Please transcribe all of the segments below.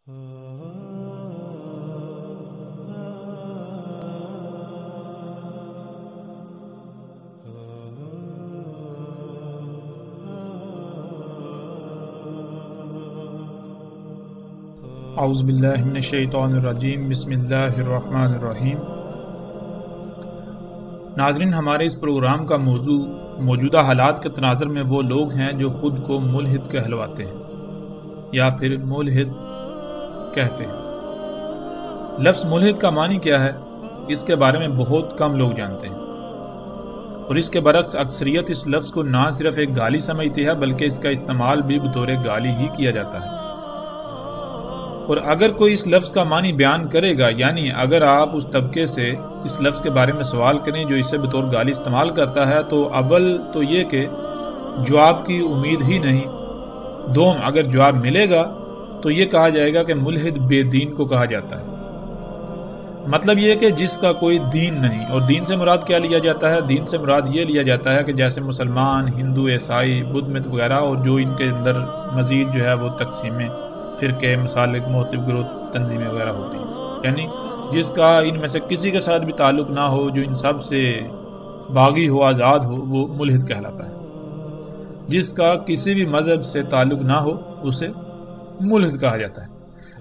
اعوذ باللہ من الشیطان الرجیم، بسم اللہ الرحمن الرحیم۔ ناظرین، ہمارے اس پروگرام کا موضوع موجودہ حالات کے تناظر میں وہ لوگ ہیں جو خود کو ملحد کہلواتے ہیں یا پھر ملحد کہتے ہیں۔ لفظ ملحد کا معنی کیا ہے، اس کے بارے میں بہت کم لوگ جانتے ہیں، اور اس کے برعکس اکثریت اس لفظ کو نہ صرف ایک گالی سمجھتی ہے بلکہ اس کا استعمال بھی بطور گالی ہی کیا جاتا ہے۔ اور اگر کوئی اس لفظ کا معنی بیان کرے گا، یعنی اگر آپ اس طبقے سے اس لفظ کے بارے میں سوال کریں جو اسے بطور گالی استعمال کرتا ہے، تو اول تو یہ کہ جواب کی امید ہی نہیں، دوم اگر جواب ملے گا تو یہ کہا جائے گا کہ ملحد بے دین کو کہا جاتا ہے۔ مطلب یہ کہ جس کا کوئی دین نہیں، اور دین سے مراد کیا لیا جاتا ہے؟ دین سے مراد یہ لیا جاتا ہے کہ جیسے مسلمان، ہندو، عیسائی، بدھ مت وغیرہ، اور جو ان کے اندر مزید جو ہے وہ تقسیمیں، فرقے، مسالک، مختلف گروہ، تنظیمیں وغیرہ ہوتی ہیں، یعنی جس کا ان میں سے کسی کے ساتھ بھی تعلق نہ ہو، جو ان سب سے باغی ہو، آزاد ہو، وہ ملحد کہلاتا ہے۔ جس کا کسی بھی مذہب سے تعلق نہ ہو اسے ملحد کہا جاتا ہے۔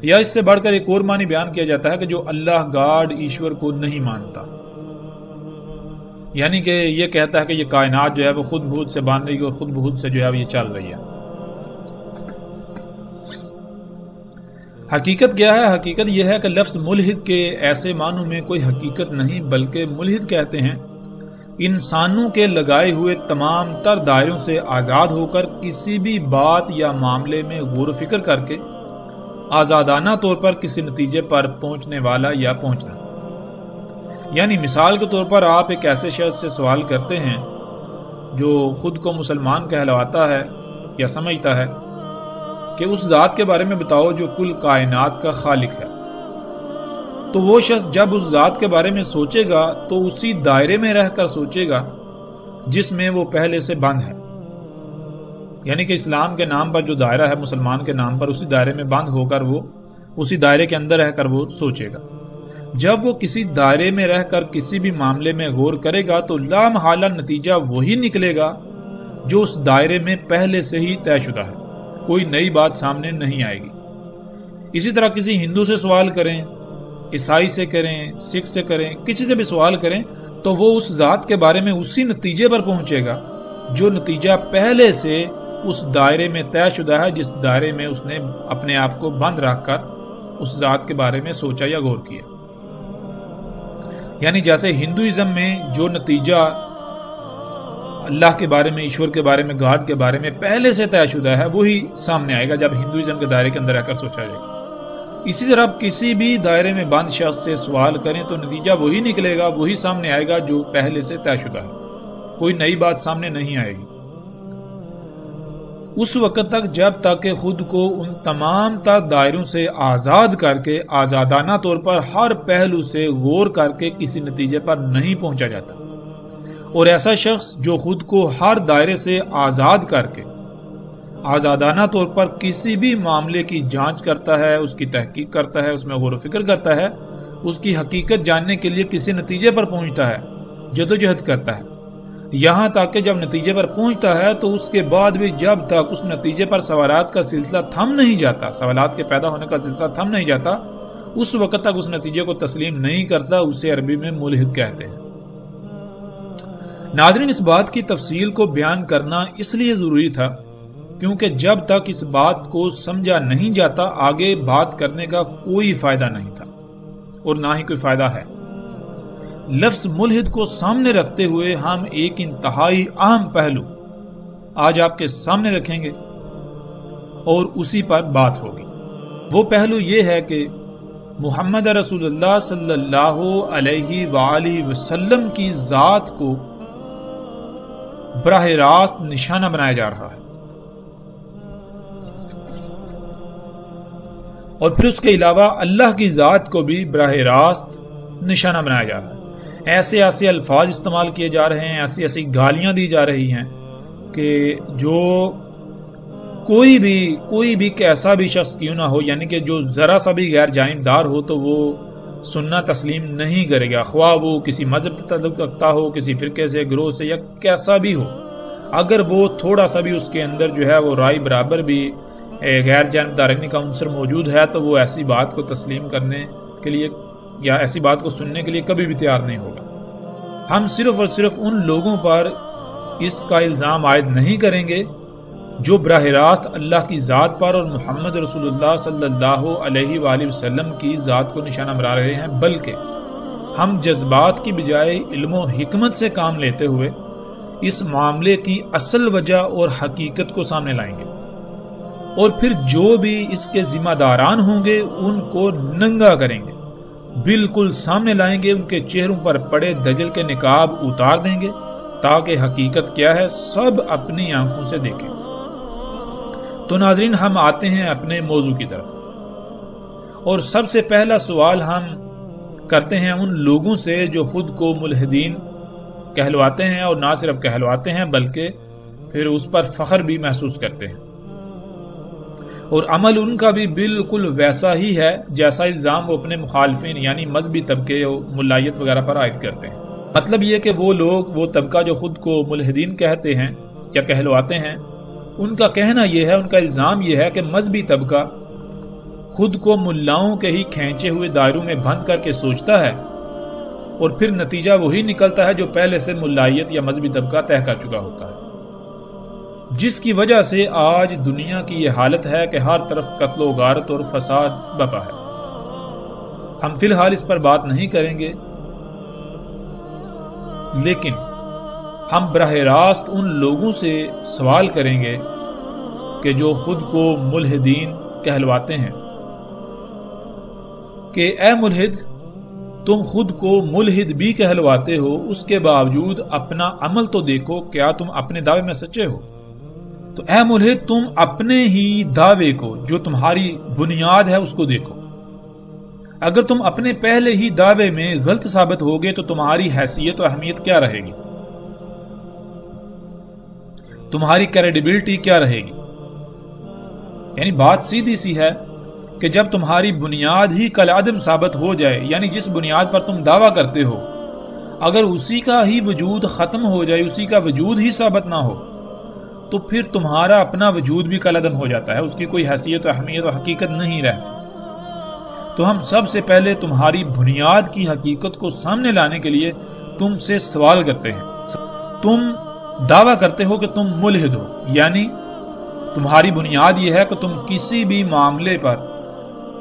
یا اس سے بڑھ کر ایک اور معنی بیان کیا جاتا ہے کہ جو اللہ، گاڈ، ایشور کو نہیں مانتا، یعنی کہ یہ کہتا ہے کہ یہ کائنات جو ہے وہ خود بخود سے بن رہی ہے اور خود بخود سے جو ہے وہ یہ چل رہی ہے۔ حقیقت کیا ہے؟ حقیقت یہ ہے کہ لفظ ملحد کے ایسے معنوں میں کوئی حقیقت نہیں، بلکہ ملحد کہتے ہیں انسانوں کے لگائے ہوئے تمام تر دائروں سے آزاد ہو کر کسی بھی بات یا معاملے میں غور و فکر کر کے آزادانہ طور پر کسی نتیجے پر پہنچنے والا یا پہنچنا۔ یعنی مثال کے طور پر آپ ایک ایسے شخص سے سوال کرتے ہیں جو خود کو مسلمان کہلواتا ہے یا سمجھتا ہے کہ اس ذات کے بارے میں بتاؤ جو کل کائنات کا خالق ہے، تو وہ شخص جب اس ذات کے بارے میں سوچے گا تو اسی دائرے میں رہ کر سوچے گا جس میں وہ پہلے سے بند ہے، یعنی کہ اسلام کے نام پر جو دائرہ ہے، مسلمان کے نام پر، اسی دائرے میں بند ہو کر وہ اسی دائرے کے اندر رہ کر وہ سوچے گا۔ جب وہ کسی دائرے میں رہ کر کسی بھی معاملے میں غور کرے گا تو لامحالہ نتیجہ وہی نکلے گا جو اس دائرے میں پہلے سے ہی طے شدہ ہے، کوئی نئی بات سامنے نہیں آئے گی۔ اسی طرح کسی ہندو سے سوال کریں، عیسائی سے کریں، سکھ سے کریں، کسی سے بھی سوال کریں تو وہ اس ذات کے بارے میں اسی نتیجے پر پہنچے گا جو نتیجہ پہلے سے اس دائرے میں طے شدہ ہے، جس دائرے میں اس نے اپنے آپ کو بند رکھ کر اس ذات کے بارے میں سوچا یا غور کیا۔ یعنی جیسے ہندوازم میں جو نتیجہ اللہ کے بارے میں، ایشور کے بارے میں، گاڈ کے بارے میں پہلے سے طے شدہ ہے، وہی سامنے آئے گا جب ہندوازم کے دائرے کے اندر رہ کر سوچا جائے گا۔ اسی طرح کسی بھی دائرے میں بند شخص سے سوال کریں تو نتیجہ وہی نکلے گا، وہی سامنے آئے گا جو پہلے سے طے شدہ ہے، کوئی نئی بات سامنے نہیں آئے گی۔ اس وقت تک جب تک کہ خود کو ان تمام تر دائروں سے آزاد کر کے آزادانہ طور پر ہر پہلو سے غور کر کے کسی نتیجے پر نہیں پہنچا جاتا۔ اور ایسا شخص جو خود کو ہر دائرے سے آزاد کر کے آزادانہ طور پر کسی بھی معاملے کی جانچ کرتا ہے، اس کی تحقیق کرتا ہے، اس میں غور و فکر کرتا ہے، اس کی حقیقت جاننے کے لیے کسی نتیجے پر پہنچتا ہے، جدوجہد کرتا ہے، یہاں تک کہ جب نتیجے پر پہنچتا ہے تو اس کے بعد بھی جب تک اس نتیجے پر سوالات کا سلسلہ تھم نہیں جاتا، سوالات کے پیدا ہونے کا سلسلہ تھم نہیں جاتا، اس وقت تک اس نتیجے کو تسلیم نہیں کرتا، اسے عربی میں ملحد کہتے ہیں۔ ناظرین، اس بات کی تفصیل کو بیان کرنا اس لیے ضروری تھا کیونکہ جب تک اس بات کو سمجھا نہیں جاتا آگے بات کرنے کا کوئی فائدہ نہیں تھا، اور نہ ہی کوئی فائدہ ہے۔ لفظ ملحد کو سامنے رکھتے ہوئے ہم ایک انتہائی اہم پہلو آج آپ کے سامنے رکھیں گے اور اسی پر بات ہوگی۔ وہ پہلو یہ ہے کہ محمد رسول اللہ صلی اللہ علیہ وآلہ وسلم کی ذات کو براہ راست نشانہ بنایا جا رہا ہے، اور پھر اس کے علاوہ اللہ کی ذات کو بھی براہ راست نشانہ بنایا جا رہا ہے۔ ایسے ایسے الفاظ استعمال کیے جا رہے ہیں، ایسی ایسی گالیاں دی جا رہی ہیں کہ جو کوئی بھی کیسا بھی شخص کیوں نہ ہو، یعنی کہ جو ذرا سا بھی غیر جانبدار ہو تو وہ سننا تسلیم نہیں کرے گا، خواہ وہ کسی مذہب سے تعلق رکھتا ہو، کسی فرقے سے، گروہ سے، یا کیسا بھی ہو۔ اگر وہ تھوڑا سا بھی اس کے اندر جو ہے وہ رائے برابر بھی غیر جانبدارانی کا عنصر موجود ہے تو وہ ایسی بات کو تسلیم کرنے کے لیے یا ایسی بات کو سننے کے لیے کبھی بھی تیار نہیں ہوگا۔ ہم صرف اور صرف ان لوگوں پر اس کا الزام عائد نہیں کریں گے جو براہ راست اللہ کی ذات پر اور محمد رسول اللہ صلی اللہ علیہ وآلہ وسلم کی ذات کو نشانہ بنا رہے ہیں، بلکہ ہم جذبات کی بجائے علم و حکمت سے کام لیتے ہوئے اس معاملے کی اصل وجہ اور حقیقت کو سامنے لائیں گے، اور پھر جو بھی اس کے ذمہ داران ہوں گے ان کو ننگا کریں گے، بالکل سامنے لائیں گے، ان کے چہروں پر پڑے دجل کے نقاب اتار دیں گے تاکہ حقیقت کیا ہے سب اپنی آنکھوں سے دیکھیں۔ تو ناظرین، ہم آتے ہیں اپنے موضوع کی طرف، اور سب سے پہلا سوال ہم کرتے ہیں ان لوگوں سے جو خود کو ملحدین کہلواتے ہیں، اور نہ صرف کہلواتے ہیں بلکہ پھر اس پر فخر بھی محسوس کرتے ہیں، اور عمل ان کا بھی بالکل ویسا ہی ہے جیسا الزام وہ اپنے مخالفین یعنی مذہبی طبقے اور ملائیت وغیرہ پر عائد کرتے ہیں۔ مطلب یہ کہ وہ طبقہ جو خود کو ملحدین کہتے ہیں یا کہلواتے ہیں، ان کا کہنا یہ ہے، ان کا الزام یہ ہے کہ مذہبی طبقہ خود کو ملاؤں کے ہی کھینچے ہوئے دائروں میں بند کر کے سوچتا ہے، اور پھر نتیجہ وہی نکلتا ہے جو پہلے سے ملائیت یا مذہبی طبقہ طے کر چکا ہوتا ہے، جس کی وجہ سے آج دنیا کی یہ حالت ہے کہ ہر طرف قتل و غارت اور فساد بپا ہے۔ ہم فی الحال اس پر بات نہیں کریں گے، لیکن ہم براہ راست ان لوگوں سے سوال کریں گے کہ جو خود کو ملحدین کہلواتے ہیں کہ اے ملحد، تم خود کو ملحد بھی کہلواتے ہو، اس کے باوجود اپنا عمل تو دیکھو، کیا تم اپنے دعوے میں سچے ہو؟ تو اے ملحد، تم اپنے ہی دعوے کو جو تمہاری بنیاد ہے اس کو دیکھو۔ اگر تم اپنے پہلے ہی دعوے میں غلط ثابت ہوگے تو تمہاری حیثیت و اہمیت کیا رہے گی؟ تمہاری کریڈیبلٹی کیا رہے گی؟ یعنی بات سیدھی سی ہے کہ جب تمہاری بنیاد ہی کالعدم ثابت ہو جائے، یعنی جس بنیاد پر تم دعویٰ کرتے ہو اگر اسی کا ہی وجود ختم ہو جائے، اسی کا وجود ہی ثابت نہ ہو، تو پھر تمہارا اپنا وجود بھی کالعدم ہو جاتا ہے، اس کی کوئی حیثیت و اہمیت و حقیقت نہیں رہتی۔ تو ہم سب سے پہلے تمہاری بنیاد کی حقیقت کو سامنے لانے کے لیے تم سے سوال کرتے ہیں۔ تم دعویٰ کرتے ہو کہ تم ملحد ہو، یعنی تمہاری بنیاد یہ ہے کہ تم کسی بھی معاملے پر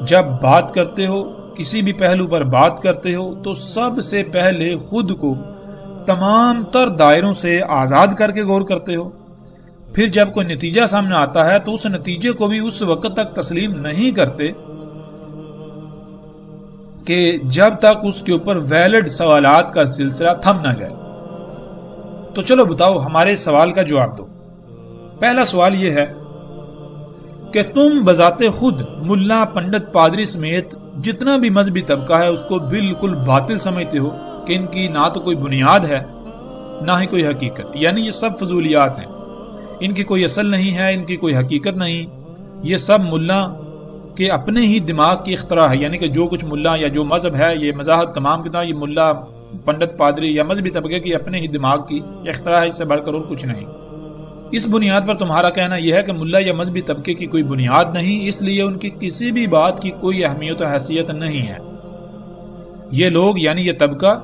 جب بات کرتے ہو، کسی بھی پہلو پر بات کرتے ہو، تو سب سے پہلے خود کو تمام تر دائروں سے آزاد کر کے غور کرتے ہو، پھر جب کوئی نتیجہ سامنے آتا ہے تو اس نتیجے کو بھی اس وقت تک تسلیم نہیں کرتے کہ جب تک اس کے اوپر ویلڈ سوالات کا سلسلہ تھم نہ جائے۔ تو چلو بتاؤ، ہمارے سوال کا جواب دو۔ پہلا سوال یہ ہے کہ تم بذات خود ملا، پنڈت، پادری سمیت جتنا بھی مذہبی طبقہ ہے اس کو بالکل باطل سمجھتے ہو کہ ان کی نہ تو کوئی بنیاد ہے نہ ہی کوئی حقیقت، یعنی یہ سب فضولیات ہیں، ان کی کوئی اصل نہیں ہے، ان کی کوئی حقیقت نہیں، یہ سب ملا کے اپنے ہی دماغ کی اختراع ہے، یعنی کہ جو کچھ ملا یا جو مذہب ہے، یہ مذاہب تمام کی طرح یہ ملا، پنڈت، پادری یا مذہبی طبقے کی اپنے ہی دماغ کی اختراع ہے، اس سے بڑھ کر اور کچھ نہیں۔ اس بنیاد پر تمہارا کہنا یہ ہے کہ ملا یا مذہبی طبقے کی کوئی بنیاد نہیں، اس لیے ان کی کسی بھی بات کی کوئی اہمیت و حیثیت نہیں ہے۔ یہ لوگ یعنی یہ طبقہ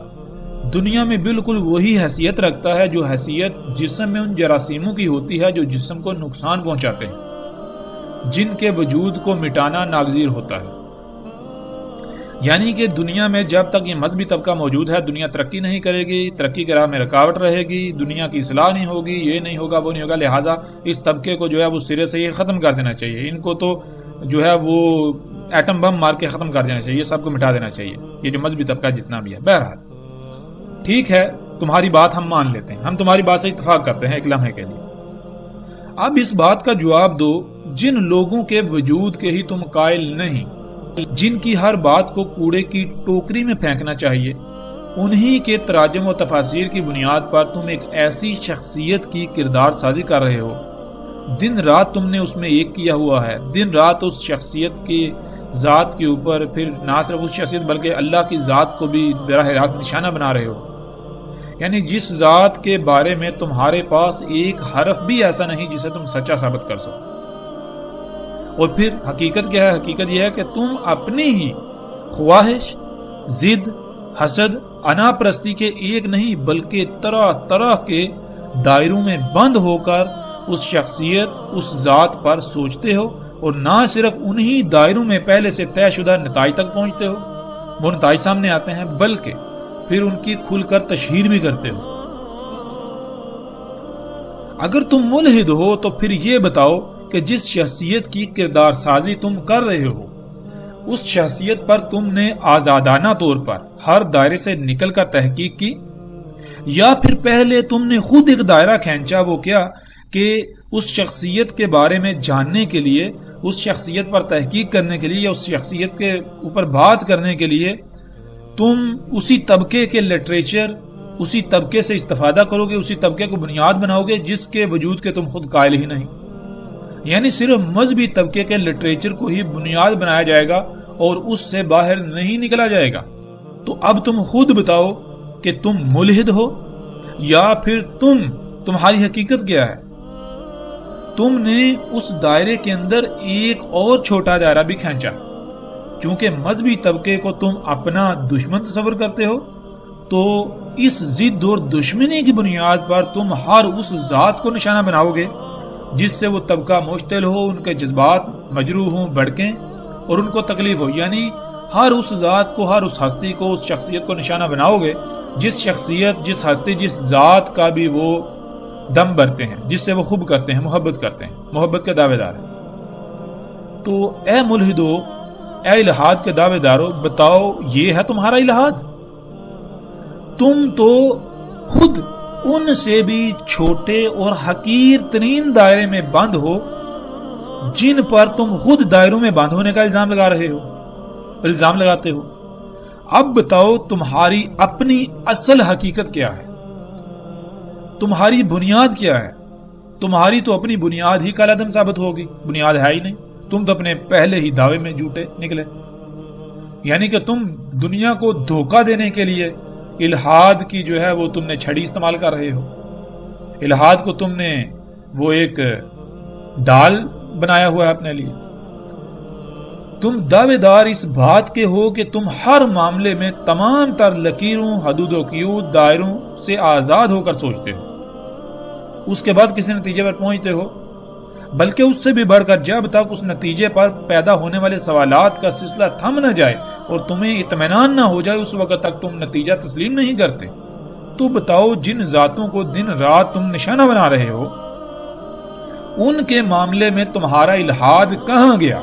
دنیا میں بالکل وہی حیثیت رکھتا ہے جو حیثیت جسم میں ان جراثیموں کی ہوتی ہے جو جسم کو نقصان پہنچاتے ہیں، جن کے وجود کو مٹانا ناگزیر ہوتا ہے۔ یعنی کہ دنیا میں جب تک یہ مذہبی طبقہ موجود ہے دنیا ترقی نہیں کرے گی، ترقی کی راہ میں رکاوٹ رہے گی، دنیا کی اصلاح نہیں ہوگی، یہ نہیں ہوگا، وہ نہیں ہوگا، لہٰذا اس طبقے کو جو ہے وہ سرے سے یہ ختم کر دینا چاہیے، ان کو تو جو ہے وہ ایٹم بم مار کے ختم کر دینا چاہیے، یہ سب کو مٹا دینا چاہیے، یہ جو مذہبی طبقہ جتنا بھی ہے۔ بہرحال ٹھیک ہے، تمہاری بات ہم مان لیتے ہیں، ہم تمہاری بات سے اتفاق کرتے ہیں ایک لمحے کے لیے۔ اب اس بات کا جواب دو جن لوگوں کے وجود کے ہی تم قائل نہیں، جن کی ہر بات کو کوڑے کی ٹوکری میں پھینکنا چاہیے، انہی کے تراجم و تفاسیر کی بنیاد پر تم ایک ایسی شخصیت کی کردار سازی کر رہے ہو دن رات تم نے اس میں ایک کیا ہوا ہے، دن رات اس شخصیت کی ذات کے اوپر، پھر نہ صرف اس شخصیت بلکہ اللہ کی ذات کو بھی براہ راست نشانہ بنا رہے ہو، یعنی جس ذات کے بارے میں تمہارے پاس ایک حرف بھی ایسا نہیں جسے تم سچا ثابت کر سکو۔ اور پھر حقیقت کیا ہے؟ حقیقت یہ ہے کہ تم اپنی ہی خواہش، ضد، حسد، انا پرستی کے ایک نہیں بلکہ طرح طرح کے دائروں میں بند ہو کر اس شخصیت، اس ذات پر سوچتے ہو، اور نہ صرف انہی دائروں میں پہلے سے طے شدہ نتائج تک پہنچتے ہو، وہ نتائج سامنے آتے ہیں، بلکہ پھر ان کی کھل کر تشہیر بھی کرتے ہو۔ اگر تم ملحد ہو تو پھر یہ بتاؤ کہ جس شخصیت کی کردار سازی تم کر رہے ہو، اس شخصیت پر تم نے آزادانہ طور پر ہر دائرے سے نکل کر تحقیق کی، یا پھر پہلے تم نے خود ایک دائرہ کھینچا، وہ کیا کہ اس شخصیت کے بارے میں جاننے کے لیے، اس شخصیت پر تحقیق کرنے کے لیے، یا اس شخصیت کے اوپر بات کرنے کے لیے تم اسی طبقے کے لٹریچر، اسی طبقے سے استفادہ کرو گے، اسی طبقے کو بنیاد بناؤ گے جس کے وجود کے تم خود قائل ہی نہیں، یعنی صرف مذہبی طبقے کے لٹریچر کو ہی بنیاد بنایا جائے گا اور اس سے باہر نہیں نکلا جائے گا۔ تو اب تم خود بتاؤ کہ تم ملحد ہو یا پھر تمہاری حقیقت کیا ہے؟ تم نے اس دائرے کے اندر ایک اور چھوٹا دائرہ بھی کھینچا، چونکہ مذہبی طبقے کو تم اپنا دشمن تصور کرتے ہو، تو اس ضد اور دشمنی کی بنیاد پر تم ہر اس ذات کو نشانہ بناؤ گے جس سے وہ طبقہ مشتعل ہو، ان کے جذبات مجروح ہوں، بھڑکیں اور ان کو تکلیف ہو، یعنی ہر اس ذات کو، ہر اس ہستی کو، اس شخصیت کو نشانہ بناؤ گے جس شخصیت، جس ہستی، جس ذات کا بھی وہ دم بھرتے ہیں، جس سے وہ خوب کرتے ہیں، محبت کرتے ہیں، محبت کے دعوے دار ہیں۔ تو اے ملحدو، اے الہاد کے دعوے دارو، بتاؤ یہ ہے تمہارا الہاد؟ تم تو خود ان سے بھی چھوٹے اور حقیر ترین دائرے میں بند ہو جن پر تم خود دائروں میں بند ہونے کا الزام لگاتے ہو۔ اب بتاؤ تمہاری اپنی اصل حقیقت کیا ہے؟ تمہاری بنیاد کیا ہے؟ تمہاری تو اپنی بنیاد ہی کل عدم ثابت ہوگی، بنیاد ہے ہی نہیں، تم تو اپنے پہلے ہی دعوے میں جھوٹے نکلے، یعنی کہ تم دنیا کو دھوکہ دینے کے لیے الہاد کی جو ہے وہ تم نے چھڑی استعمال کر رہے ہو، الہاد کو تم نے وہ ایک ڈال بنایا ہوا ہے اپنے لیے۔ تم دعوے دار اس بات کے ہو کہ تم ہر معاملے میں تمام تر لکیروں، حدود و قیود، دائروں سے آزاد ہو کر سوچتے ہو، اس کے بعد کسی نتیجے پر پہنچتے ہو، بلکہ اس سے بھی بڑھ کر جب تک اس نتیجے پر پیدا ہونے والے سوالات کا سلسلہ تھم نہ جائے اور تمہیں اطمینان نہ ہو جائے، اس وقت تک تم نتیجہ تسلیم نہیں کرتے۔ تو بتاؤ جن ذاتوں کو دن رات تم نشانہ بنا رہے ہو، ان کے معاملے میں تمہارا الہاد کہاں گیا؟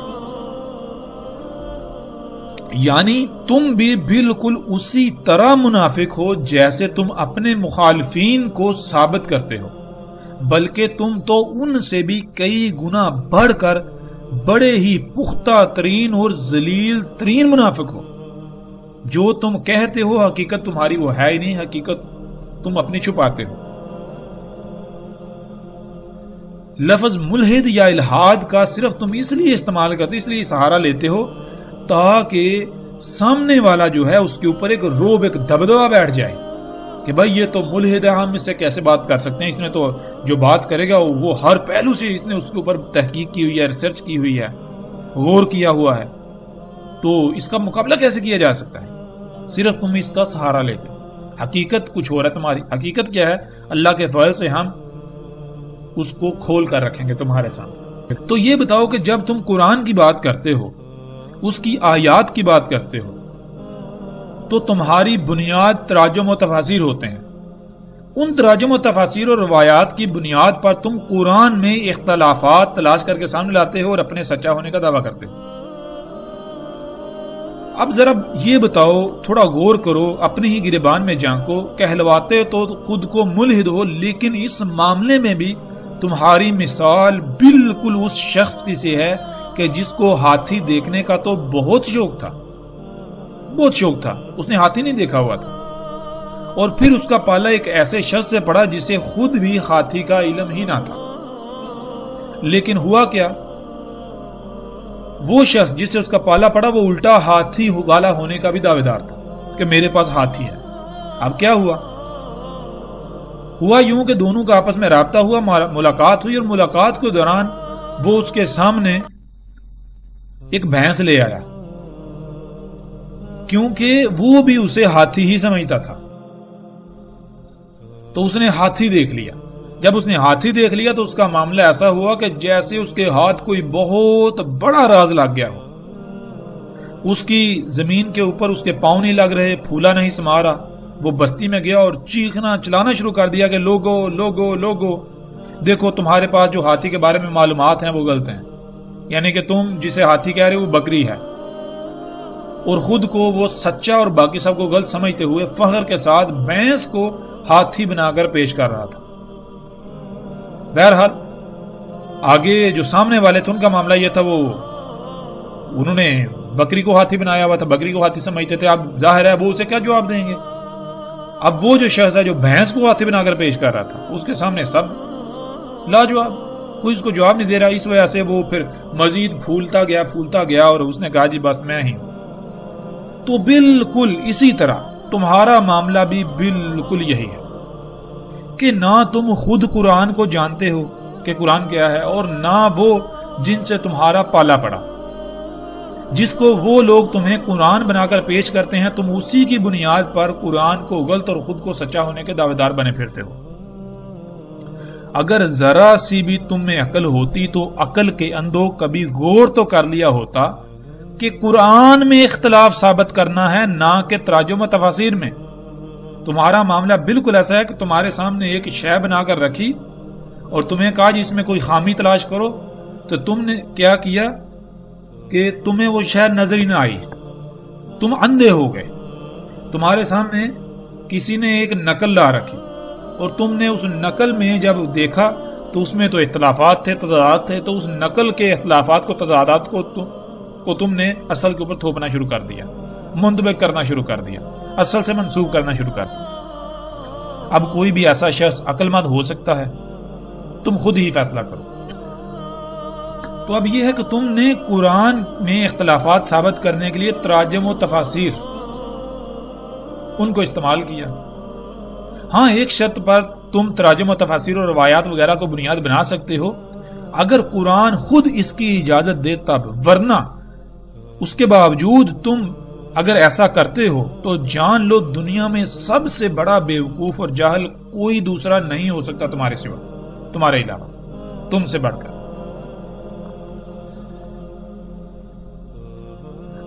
یعنی تم بھی بالکل اسی طرح منافق ہو جیسے تم اپنے مخالفین کو ثابت کرتے ہو، بلکہ تم تو ان سے بھی کئی گنا بڑھ کر بڑے ہی پختہ ترین اور ذلیل ترین منافق ہو۔ جو تم کہتے ہو حقیقت تمہاری وہ ہے ہی نہیں، حقیقت تم اپنی چھپاتے ہو۔ لفظ ملحد یا الہاد کا صرف تم اس لیے استعمال کرتے، اس لیے سہارا لیتے ہو تاکہ سامنے والا جو ہے اس کے اوپر ایک روب، ایک دبدبہ بیٹھ جائے کہ بھائی یہ تو ملحد ہے، ہم اس سے کیسے بات کر سکتے ہیں، اس نے تو جو بات کرے گا وہ ہر پہلو سے اس نے اس کے اوپر تحقیق کی ہوئی ہے، ریسرچ کی ہوئی ہے، غور کیا ہوا ہے، تو اس کا مقابلہ کیسے کیا جا سکتا ہے؟ صرف تم اس کا سہارا لیتے ہو۔ حقیقت کچھ اور ہے تمہاری، حقیقت کیا ہے؟ اللہ کے فضل سے ہم اس کو کھول کر رکھیں گے تمہارے سامنے۔ تو یہ بتاؤ کہ جب تم قرآن کی بات کرتے ہو، اس کی آیات کی بات کرتے ہو، تو تمہاری بنیاد تراجم و تفاسیر ہوتے ہیں۔ ان تراجم و تفاسیر اور روایات کی بنیاد پر تم قرآن میں اختلافات تلاش کر کے سامنے لاتے ہو اور اپنے سچا ہونے کا دعویٰ کرتے ہو۔ اب ذرا یہ بتاؤ، تھوڑا غور کرو، اپنے ہی گریبان میں جھانکو، کہلواتے تو خود کو ملحد ہو، لیکن اس معاملے میں بھی تمہاری مثال بالکل اس شخص کی سی ہے کہ جس کو ہاتھی دیکھنے کا تو بہت شوق تھا، بہت شوق تھا، اس نے ہاتھی نہیں دیکھا ہوا تھا، اور پھر اس کا پالا ایک ایسے شخص سے پڑا جسے خود بھی ہاتھی کا علم ہی نہ تھا۔ لیکن ہوا کیا، وہ شخص جس سے اس کا پالا پڑا وہ الٹا ہاتھی والا ہونے کا بھی دعوے دار تھا کہ میرے پاس ہاتھی ہے۔ اب کیا ہوا یوں کہ دونوں کا آپس میں رابطہ ہوا، ملاقات ہوئی، اور ملاقات کے دوران وہ اس کے سامنے ایک بھینس لے آیا، کیونکہ وہ بھی اسے ہاتھی ہی سمجھتا تھا۔ تو اس نے ہاتھی دیکھ لیا، جب اس نے ہاتھی دیکھ لیا تو اس کا معاملہ ایسا ہوا کہ جیسے اس کے ہاتھ کوئی بہت بڑا راز لگ گیا ہو۔ اس کی زمین کے اوپر اس کے پاؤں نہیں لگ رہے، پھولا نہیں سما رہا۔ وہ بستی میں گیا اور چیخنا چلانا شروع کر دیا کہ لوگو لوگو لوگو، دیکھو تمہارے پاس جو ہاتھی کے بارے میں معلومات ہیں وہ غلط ہیں، یعنی کہ تم جسے ہاتھی کہہ رہے ہو وہ بکری ہے، اور خود کو وہ سچا اور باقی سب کو غلط سمجھتے ہوئے فخر کے ساتھ بھینس کو ہاتھی بنا کر پیش کر رہا تھا۔ بہرحال آگے جو سامنے والے تھے ان کا معاملہ یہ تھا، انہوں نے بکری کو ہاتھی بنایا ہوا تھا، بکری کو ہاتھی سمجھتے تھے۔ اب ظاہر ہے وہ اسے کیا جواب دیں گے۔ اب وہ جو شخص ہے جو بھینس کو ہاتھی بنا کر پیش کر رہا تھا، اس کے سامنے سب لاجواب، کوئی اس کو جواب نہیں دے رہا۔ اس وجہ سے وہ پھر مزید پھولتا گیا اور اس نے کہا جی بس میں ہی ہوں۔ تو بالکل اسی طرح تمہارا معاملہ بھی بالکل یہی ہے کہ نہ تم خود قرآن کو جانتے ہو کہ قرآن کیا ہے، اور نہ وہ جن سے تمہارا پالا پڑا، جس کو وہ لوگ تمہیں قرآن بنا کر پیش کرتے ہیں، تم اسی کی بنیاد پر قرآن کو غلط اور خود کو سچا ہونے کے دعوے دار بنے پھرتے ہو۔ اگر ذرا سی بھی تم میں عقل ہوتی تو عقل کے اندھوں کبھی غور تو کر لیا ہوتا کہ قرآن میں اختلاف ثابت کرنا ہے، نہ کہ تراجم و تفاسیر میں۔ تمہارا معاملہ بالکل ایسا ہے کہ تمہارے سامنے ایک شے بنا کر رکھی اور تمہیں کہا جی اس میں کوئی خامی تلاش کرو، تو تم نے کیا کیا کہ تمہیں وہ شے نظر ہی نہ آئی، تم اندھے ہو گئے۔ تمہارے سامنے کسی نے ایک نقل لا رکھی اور تم نے اس نقل میں جب دیکھا تو اس میں تو اختلافات تھے، تضادات تھے، تو اس نقل کے اختلافات کو، تضادات کو تم نے اصل کے اوپر تھوپنا شروع کر دیا، منطبق کرنا شروع کر دیا، اصل سے منسوب کرنا شروع کر دیا۔ اب کوئی بھی ایسا شخص عقل مند ہو سکتا ہے؟ تم خود ہی فیصلہ کرو۔ تو اب یہ ہے کہ تم نے قرآن میں اختلافات ثابت کرنے کے لیے تراجم و تفاسیر ان کو استعمال کیا۔ ہاں ایک شرط پر تم تراجم و تفاسیر اور روایات وغیرہ کو بنیاد بنا سکتے ہو اگر قرآن خود اس کی اجازت دے تب، ورنہ اس کے باوجود تم اگر ایسا کرتے ہو تو جان لو دنیا میں سب سے بڑا بیوقوف اور جاہل کوئی دوسرا نہیں ہو سکتا تمہارے سوا، تمہارے علاوہ، تم سے بڑھ کر۔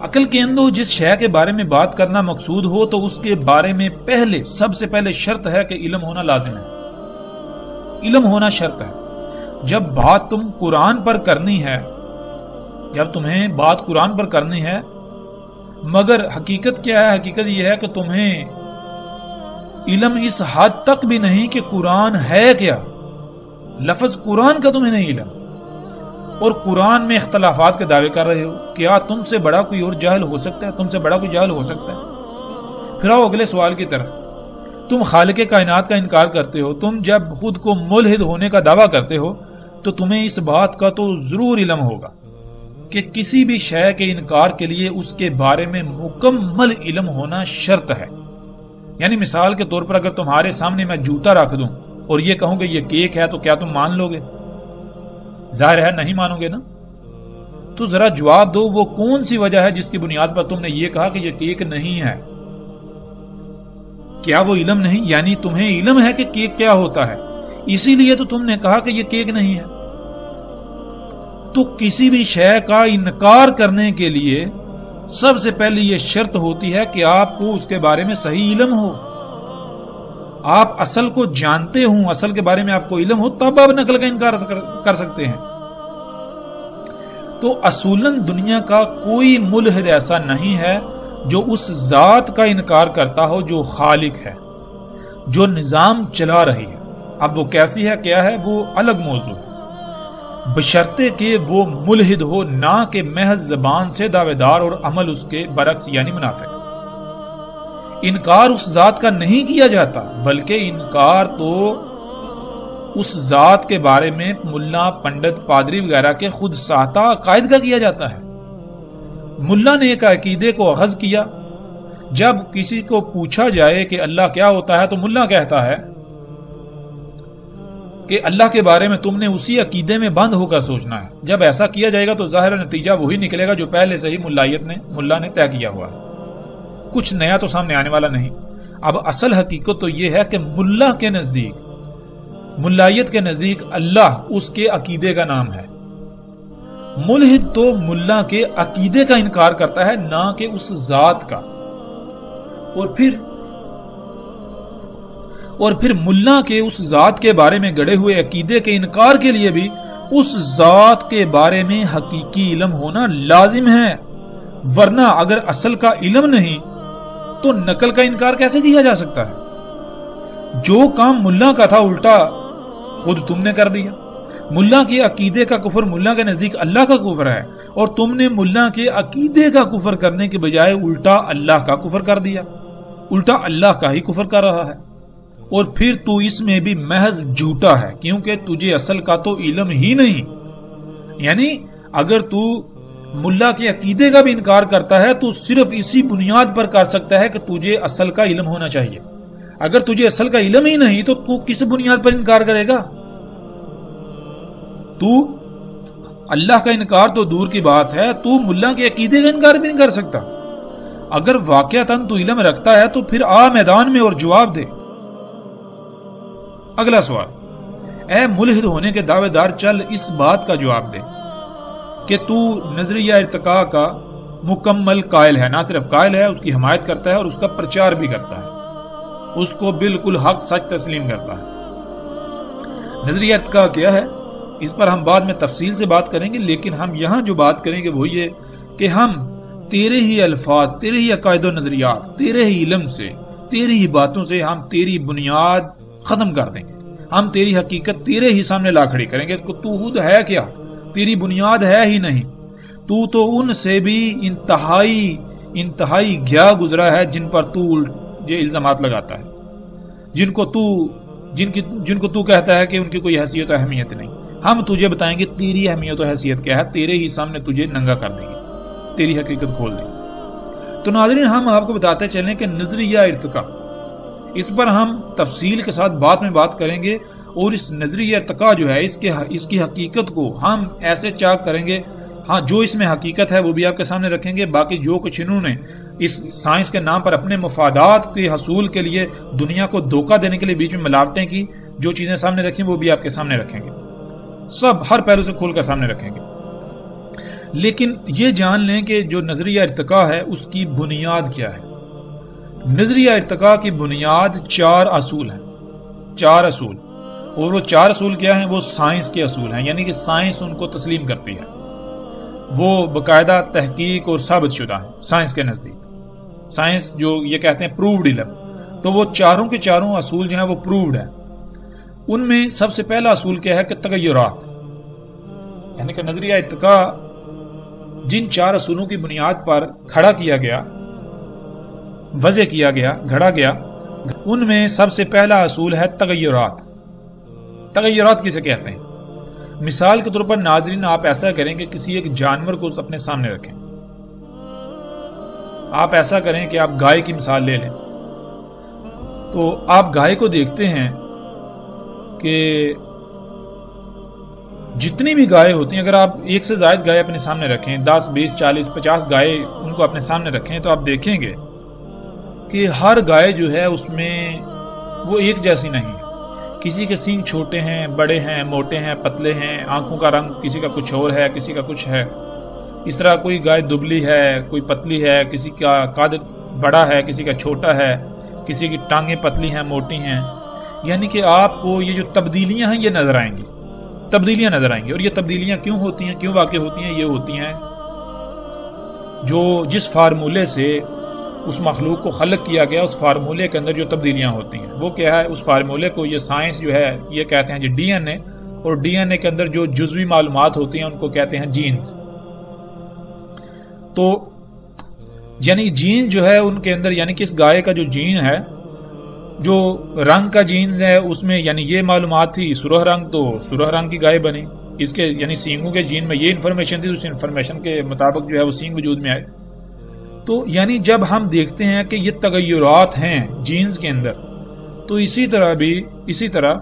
عقل کے اندر جس شے کے بارے میں بات کرنا مقصود ہو تو اس کے بارے میں سب سے پہلے شرط ہے کہ علم ہونا لازم ہے، علم ہونا شرط ہے۔ جب بات تم قرآن پر کرنی ہے، جب تمہیں بات قرآن پر کرنی ہے، مگر حقیقت کیا ہے؟ حقیقت یہ ہے کہ تمہیں علم اس حد تک بھی نہیں کہ قرآن ہے کیا، لفظ قرآن کا تمہیں نہیں علم، اور قرآن میں اختلافات کے دعوے کر رہے ہو۔ کیا تم سے بڑا کوئی اور جاہل ہو سکتا ہے؟ تم سے بڑا کوئی جاہل ہو سکتا ہے؟ پھر آؤ اگلے سوال کی طرف۔ تم خالق کائنات کا انکار کرتے ہو، تم جب خود کو ملحد ہونے کا دعویٰ کرتے ہو تو تمہیں اس بات کا تو ضرور علم ہوگا کہ کسی بھی شے کے انکار کے لیے اس کے بارے میں مکمل علم ہونا شرط ہے۔ یعنی مثال کے طور پر اگر تمہارے سامنے میں جوتا رکھ دوں اور یہ کہوں کہ یہ کیک ہے تو کیا تم مان لو گے؟ ظاہر ہے نہیں مانو گے نا۔ تو ذرا جواب دو وہ کون سی وجہ ہے جس کی بنیاد پر تم نے یہ کہا کہ یہ کیک نہیں ہے؟ کیا وہ علم نہیں؟ یعنی تمہیں علم ہے کہ کیک کیا ہوتا ہے، اسی لیے تو تم نے کہا کہ یہ کیک نہیں ہے۔ تو کسی بھی شے کا انکار کرنے کے لیے سب سے پہلے یہ شرط ہوتی ہے کہ آپ کو اس کے بارے میں صحیح علم ہو، آپ اصل کو جانتے ہوں، اصل کے بارے میں آپ کو علم ہو، تب آپ نقل کا انکار کر سکتے ہیں۔ تو اصولاً دنیا کا کوئی ملحد ایسا نہیں ہے جو اس ذات کا انکار کرتا ہو جو خالق ہے، جو نظام چلا رہی ہے۔ اب وہ کیسی ہے، کیا ہے، وہ الگ موضوع ہے، بشرطے کہ وہ ملحد ہو، نہ کہ محض زبان سے دعوے دار اور عمل اس کے برعکس یعنی منافق۔ انکار اس ذات کا نہیں کیا جاتا، بلکہ انکار تو اس ذات کے بارے میں ملا، پنڈت، پادری وغیرہ کے خود ساختہ عقائد کا کیا جاتا ہے۔ ملا نے ایک عقیدے کو اخذ کیا، جب کسی کو پوچھا جائے کہ اللہ کیا ہوتا ہے تو ملا کہتا ہے کہ اللہ کے بارے میں تم نے اسی عقیدے میں بند ہو کر سوچنا ہے۔ جب ایسا کیا جائے گا تو ظاہر نتیجہ وہی نکلے گا جو پہلے سے ہی ملا نے طے کیا ہوا ہے، کچھ نیا تو سامنے آنے والا نہیں۔ اب اصل حقیقت تو یہ ہے کہ ملا کے نزدیک، ملائیت کے نزدیک اللہ اس کے عقیدے کا نام ہے۔ ملحد تو ملا کے عقیدے کا انکار کرتا ہے، نہ کہ اس ذات کا۔ اور پھر ملا کے اس ذات کے بارے میں گڑے ہوئے عقیدے کے انکار کے لیے بھی اس ذات کے بارے میں حقیقی علم ہونا لازم ہے، ورنہ اگر اصل کا علم نہیں تو نقل کا انکار کیسے کیا جا سکتا ہے؟ جو کام ملا کا تھا الٹا خود تم نے کر دیا۔ ملا کے عقیدے کا کفر ملا کے نزدیک اللہ کا کفر ہے، اور تم نے ملا کے عقیدے کا کفر کرنے کے بجائے الٹا اللہ کا کفر کر دیا، الٹا اللہ کا ہی کفر کر رہا ہے۔ اور پھر تو اس میں بھی محض جھوٹا ہے، کیونکہ تجھے اصل کا تو علم ہی نہیں۔ یعنی اگر تو ملا کے عقیدے کا بھی انکار کرتا ہے تو صرف اسی بنیاد پر کر سکتا ہے کہ تجھے اصل کا علم ہونا چاہیے۔ اگر تجھے اصل کا علم ہی نہیں تو کس بنیاد پر انکار کرے گا؟ تو اللہ کا انکار تو دور کی بات ہے، تو ملا کے عقیدے کا انکار بھی نہیں کر سکتا۔ اگر واقعتاً تو علم رکھتا ہے تو پھر آ میدان میں اور جواب دے۔ اگلا سوال، اے ملحد ہونے کے دعوے دار، چل اس بات کا جواب دے کہ تو نظریہ ارتقاء کا مکمل قائل ہے، نہ صرف قائل ہے، اس کی حمایت کرتا ہے اور اس کا پرچار بھی کرتا ہے، اس کو بالکل حق سچ تسلیم کرتا ہے۔ نظریہ ارتقاء کیا ہے اس پر ہم بعد میں تفصیل سے بات کریں گے، لیکن ہم یہاں جو بات کریں گے وہ یہ کہ ہم تیرے ہی الفاظ، تیرے ہی عقائد و نظریات، تیرے ہی علم سے، تیری ہی باتوں سے ہم تیری بنیاد ختم کر دیں گے۔ ہم تیری حقیقت تیرے ہی سامنے لا کھڑی کریں گے کہ تو خود ہے کیا، تیری بنیاد ہے ہی نہیں۔ تو ان سے بھی انتہائی گیا گزرا ہے جن پر تو یہ الزامات لگاتا ہے، جن کو تو کہتا ہے کہ ان کی کوئی حیثیت و اہمیت نہیں۔ ہم تجھے بتائیں گے تیری اہمیت و حیثیت کیا ہے، تیرے ہی سامنے تجھے ننگا کر دیں گے، تیری حقیقت کھول دیں گے۔ تو ناظرین، ہم آپ کو بتاتے چلیں کہ نظریہ ارتقاء، اس پر ہم تفصیل کے ساتھ بعد میں بات کریں گے، اور اس نظریہ ارتقاء جو ہے اس کی حقیقت کو ہم ایسے چاک کریں گے، ہاں جو اس میں حقیقت ہے وہ بھی آپ کے سامنے رکھیں گے، باقی جو کچھ انہوں نے اس سائنس کے نام پر اپنے مفادات کے حصول کے لیے دنیا کو دھوکہ دینے کے لیے بیچ میں ملاوٹیں کی، جو چیزیں سامنے رکھیں وہ بھی آپ کے سامنے رکھیں گے، سب ہر پہلو سے کھول کر سامنے رکھیں گے۔ لیکن یہ جان لیں کہ جو نظریہ ارتقاء ہے اس کی بنیاد کیا ہے۔ نظریہ ارتقاء کی بنیاد 4 اصول ہیں، 4 اصول، اور وہ 4 اصول کیا ہیں؟ وہ سائنس کے اصول ہیں، یعنی کہ سائنس ان کو تسلیم کرتی ہے، وہ باقاعدہ تحقیق اور ثابت شدہ ہیں سائنس کے نزدیک۔ سائنس جو یہ کہتے ہیں پرووڈ علم، تو وہ چاروں کے چاروں اصول جو ہیں وہ پرووڈ ہیں۔ ان میں سب سے پہلا اصول کیا ہے کہ تغیرات، یعنی کہ نظریہ ارتقاء جن 4 اصولوں کی بنیاد پر کھڑا کیا گیا، وضع کیا گیا، گھڑا گیا، ان میں سب سے پہلا اصول ہے تغیرات۔ تغیرات کسے کہتے ہیں؟ مثال کے طور پر ناظرین، آپ ایسا کریں کہ کسی ایک جانور کو اپنے سامنے رکھیں، آپ ایسا کریں کہ آپ گائے کی مثال لے لیں، تو آپ گائے کو دیکھتے ہیں کہ جتنی بھی گائے ہوتی ہیں، اگر آپ ایک سے زائد گائے اپنے سامنے رکھیں، 10 20 40 50 گائے ان کو اپنے سامنے رکھیں، تو آپ دیکھیں گے کہ ہر گائے جو ہے اس میں وہ ایک جیسی نہیں ہے۔ کسی کے سینگ چھوٹے ہیں، بڑے ہیں، موٹے ہیں، پتلے ہیں، آنکھوں کا رنگ کسی کا کچھ اور ہے، کسی کا کچھ ہے۔ اس طرح کوئی گائے دبلی ہے، کوئی پتلی ہے، کسی کا قد بڑا ہے، کسی کا چھوٹا ہے، کسی کی ٹانگیں پتلی ہیں، موٹی ہیں۔ یعنی کہ آپ کو یہ جو تبدیلیاں ہیں یہ نظر آئیں گی، تبدیلیاں نظر آئیں گی۔ اور یہ تبدیلیاں کیوں ہوتی ہیں، کیوں واقع ہوتی ہیں؟ یہ ہوتی ہیں جو جس فارمولے سے اس مخلوق کو خلق کیا گیا، اس فارمولے کے اندر جو تبدیلیاں ہوتی ہیں وہ کیا ہے؟ اس فارمولے کو یہ سائنس جو ہے یہ کہتے ہیں جی ڈی این اے، اور ڈی این اے کے اندر جو جزوی معلومات ہوتی ہیں ان کو کہتے ہیں جینز۔ تو یعنی جین جو ہے ان کے اندر، یعنی کہ اس گائے کا جو جین ہے جو رنگ کا جینز ہے اس میں یعنی یہ معلومات تھی سرخ رنگ، تو سرخ رنگ کی گائے بنی. اس کے یعنی سینگوں کے جین میں یہ انفارمیشن تھی، اس انفارمیشن کے مطابق جو ہے وہ سینگ وجود میں آئے. تو یعنی جب ہم دیکھتے ہیں کہ یہ تغیرات ہیں جینز کے اندر، تو اسی طرح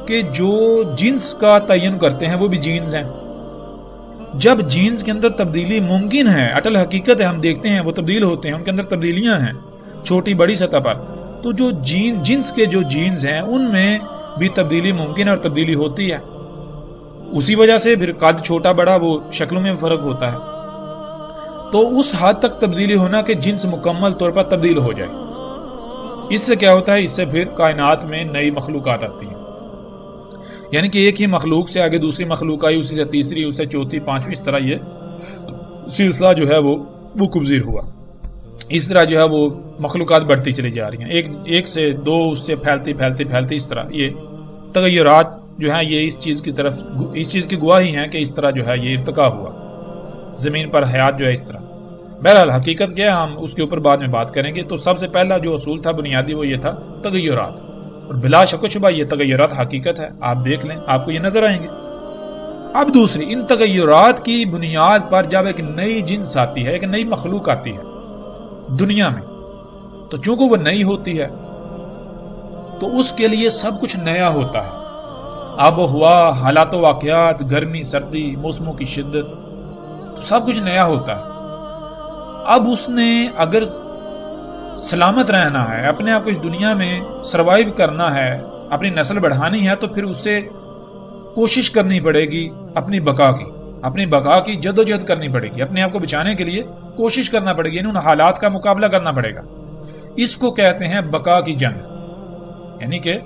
کہ جو جنس کا تعین کرتے ہیں وہ بھی جینز ہیں. جب جینز کے اندر تبدیلی ممکن ہے، اٹل حقیقت ہے، ہم دیکھتے ہیں وہ تبدیل ہوتے ہیں، ان کے اندر تبدیلیاں ہیں چھوٹی بڑی سطح پر، تو جو جنس کے جو جینز ہیں ان میں بھی تبدیلی ممکن ہے اور تبدیلی ہوتی ہے. اسی وجہ سے پھر قد چھوٹا بڑا وہ شکلوں میں فرق ہوتا ہے. تو اس حد تک تبدیلی ہونا کہ جنس مکمل طور پر تبدیل ہو جائے. اس سے کیا ہوتا ہے؟ اس سے پھر کائنات میں نئی مخلوقات آتی ہیں، یعنی کہ ایک ہی مخلوق سے آگے دوسری مخلوق آئی، اسی سے تیسری، اس سے چوتھی، پانچویں، اس طرح یہ سلسلہ جو ہے وہ کبزیر ہوا. اس طرح جو ہے وہ مخلوقات بڑھتی چلی جا رہی ہیں، ایک سے دو، اس سے پھیلتی اس طرح یہ تغیرات جو ہیں یہ اس چیز کی گواہی ہیں کہ اس طرح جو ہے یہ ارتقا ہوا زمین پر حیات جو ہے اس طرح. بہرحال حقیقت کیا ہے ہم اس کے اوپر بعد میں بات کریں گے. تو سب سے پہلا جو اصول تھا بنیادی وہ یہ تھا تغیرات، اور بلا شک و شبہ یہ تغیرات حقیقت ہے، آپ دیکھ لیں آپ کو یہ نظر آئیں گے. اب دوسری، ان تغیرات کی بنیاد پر جب ایک نئی جنس آتی ہے، ایک نئی مخلوق آتی ہے دنیا میں، تو چونکہ وہ نئی ہوتی ہے تو اس کے لیے سب کچھ نیا ہوتا ہے. آب و ہوا، حالات و واقعات، گرمی سردی، موسموں کی شدت، تو سب کچھ نیا ہوتا ہے. اب اس نے اگر سلامت رہنا ہے، اپنے آپ کو اس دنیا میں سروائیو کرنا ہے، اپنی نسل بڑھانی ہے، تو پھر اس سے کوشش کرنی پڑے گی اپنی بقا کی جدوجہد کرنی پڑے گی، اپنے آپ کو بچانے کے لیے کوشش کرنا پڑے گی، یعنی ان حالات کا مقابلہ کرنا پڑے گا. اس کو کہتے ہیں بقا کی جنگ، یعنی کہ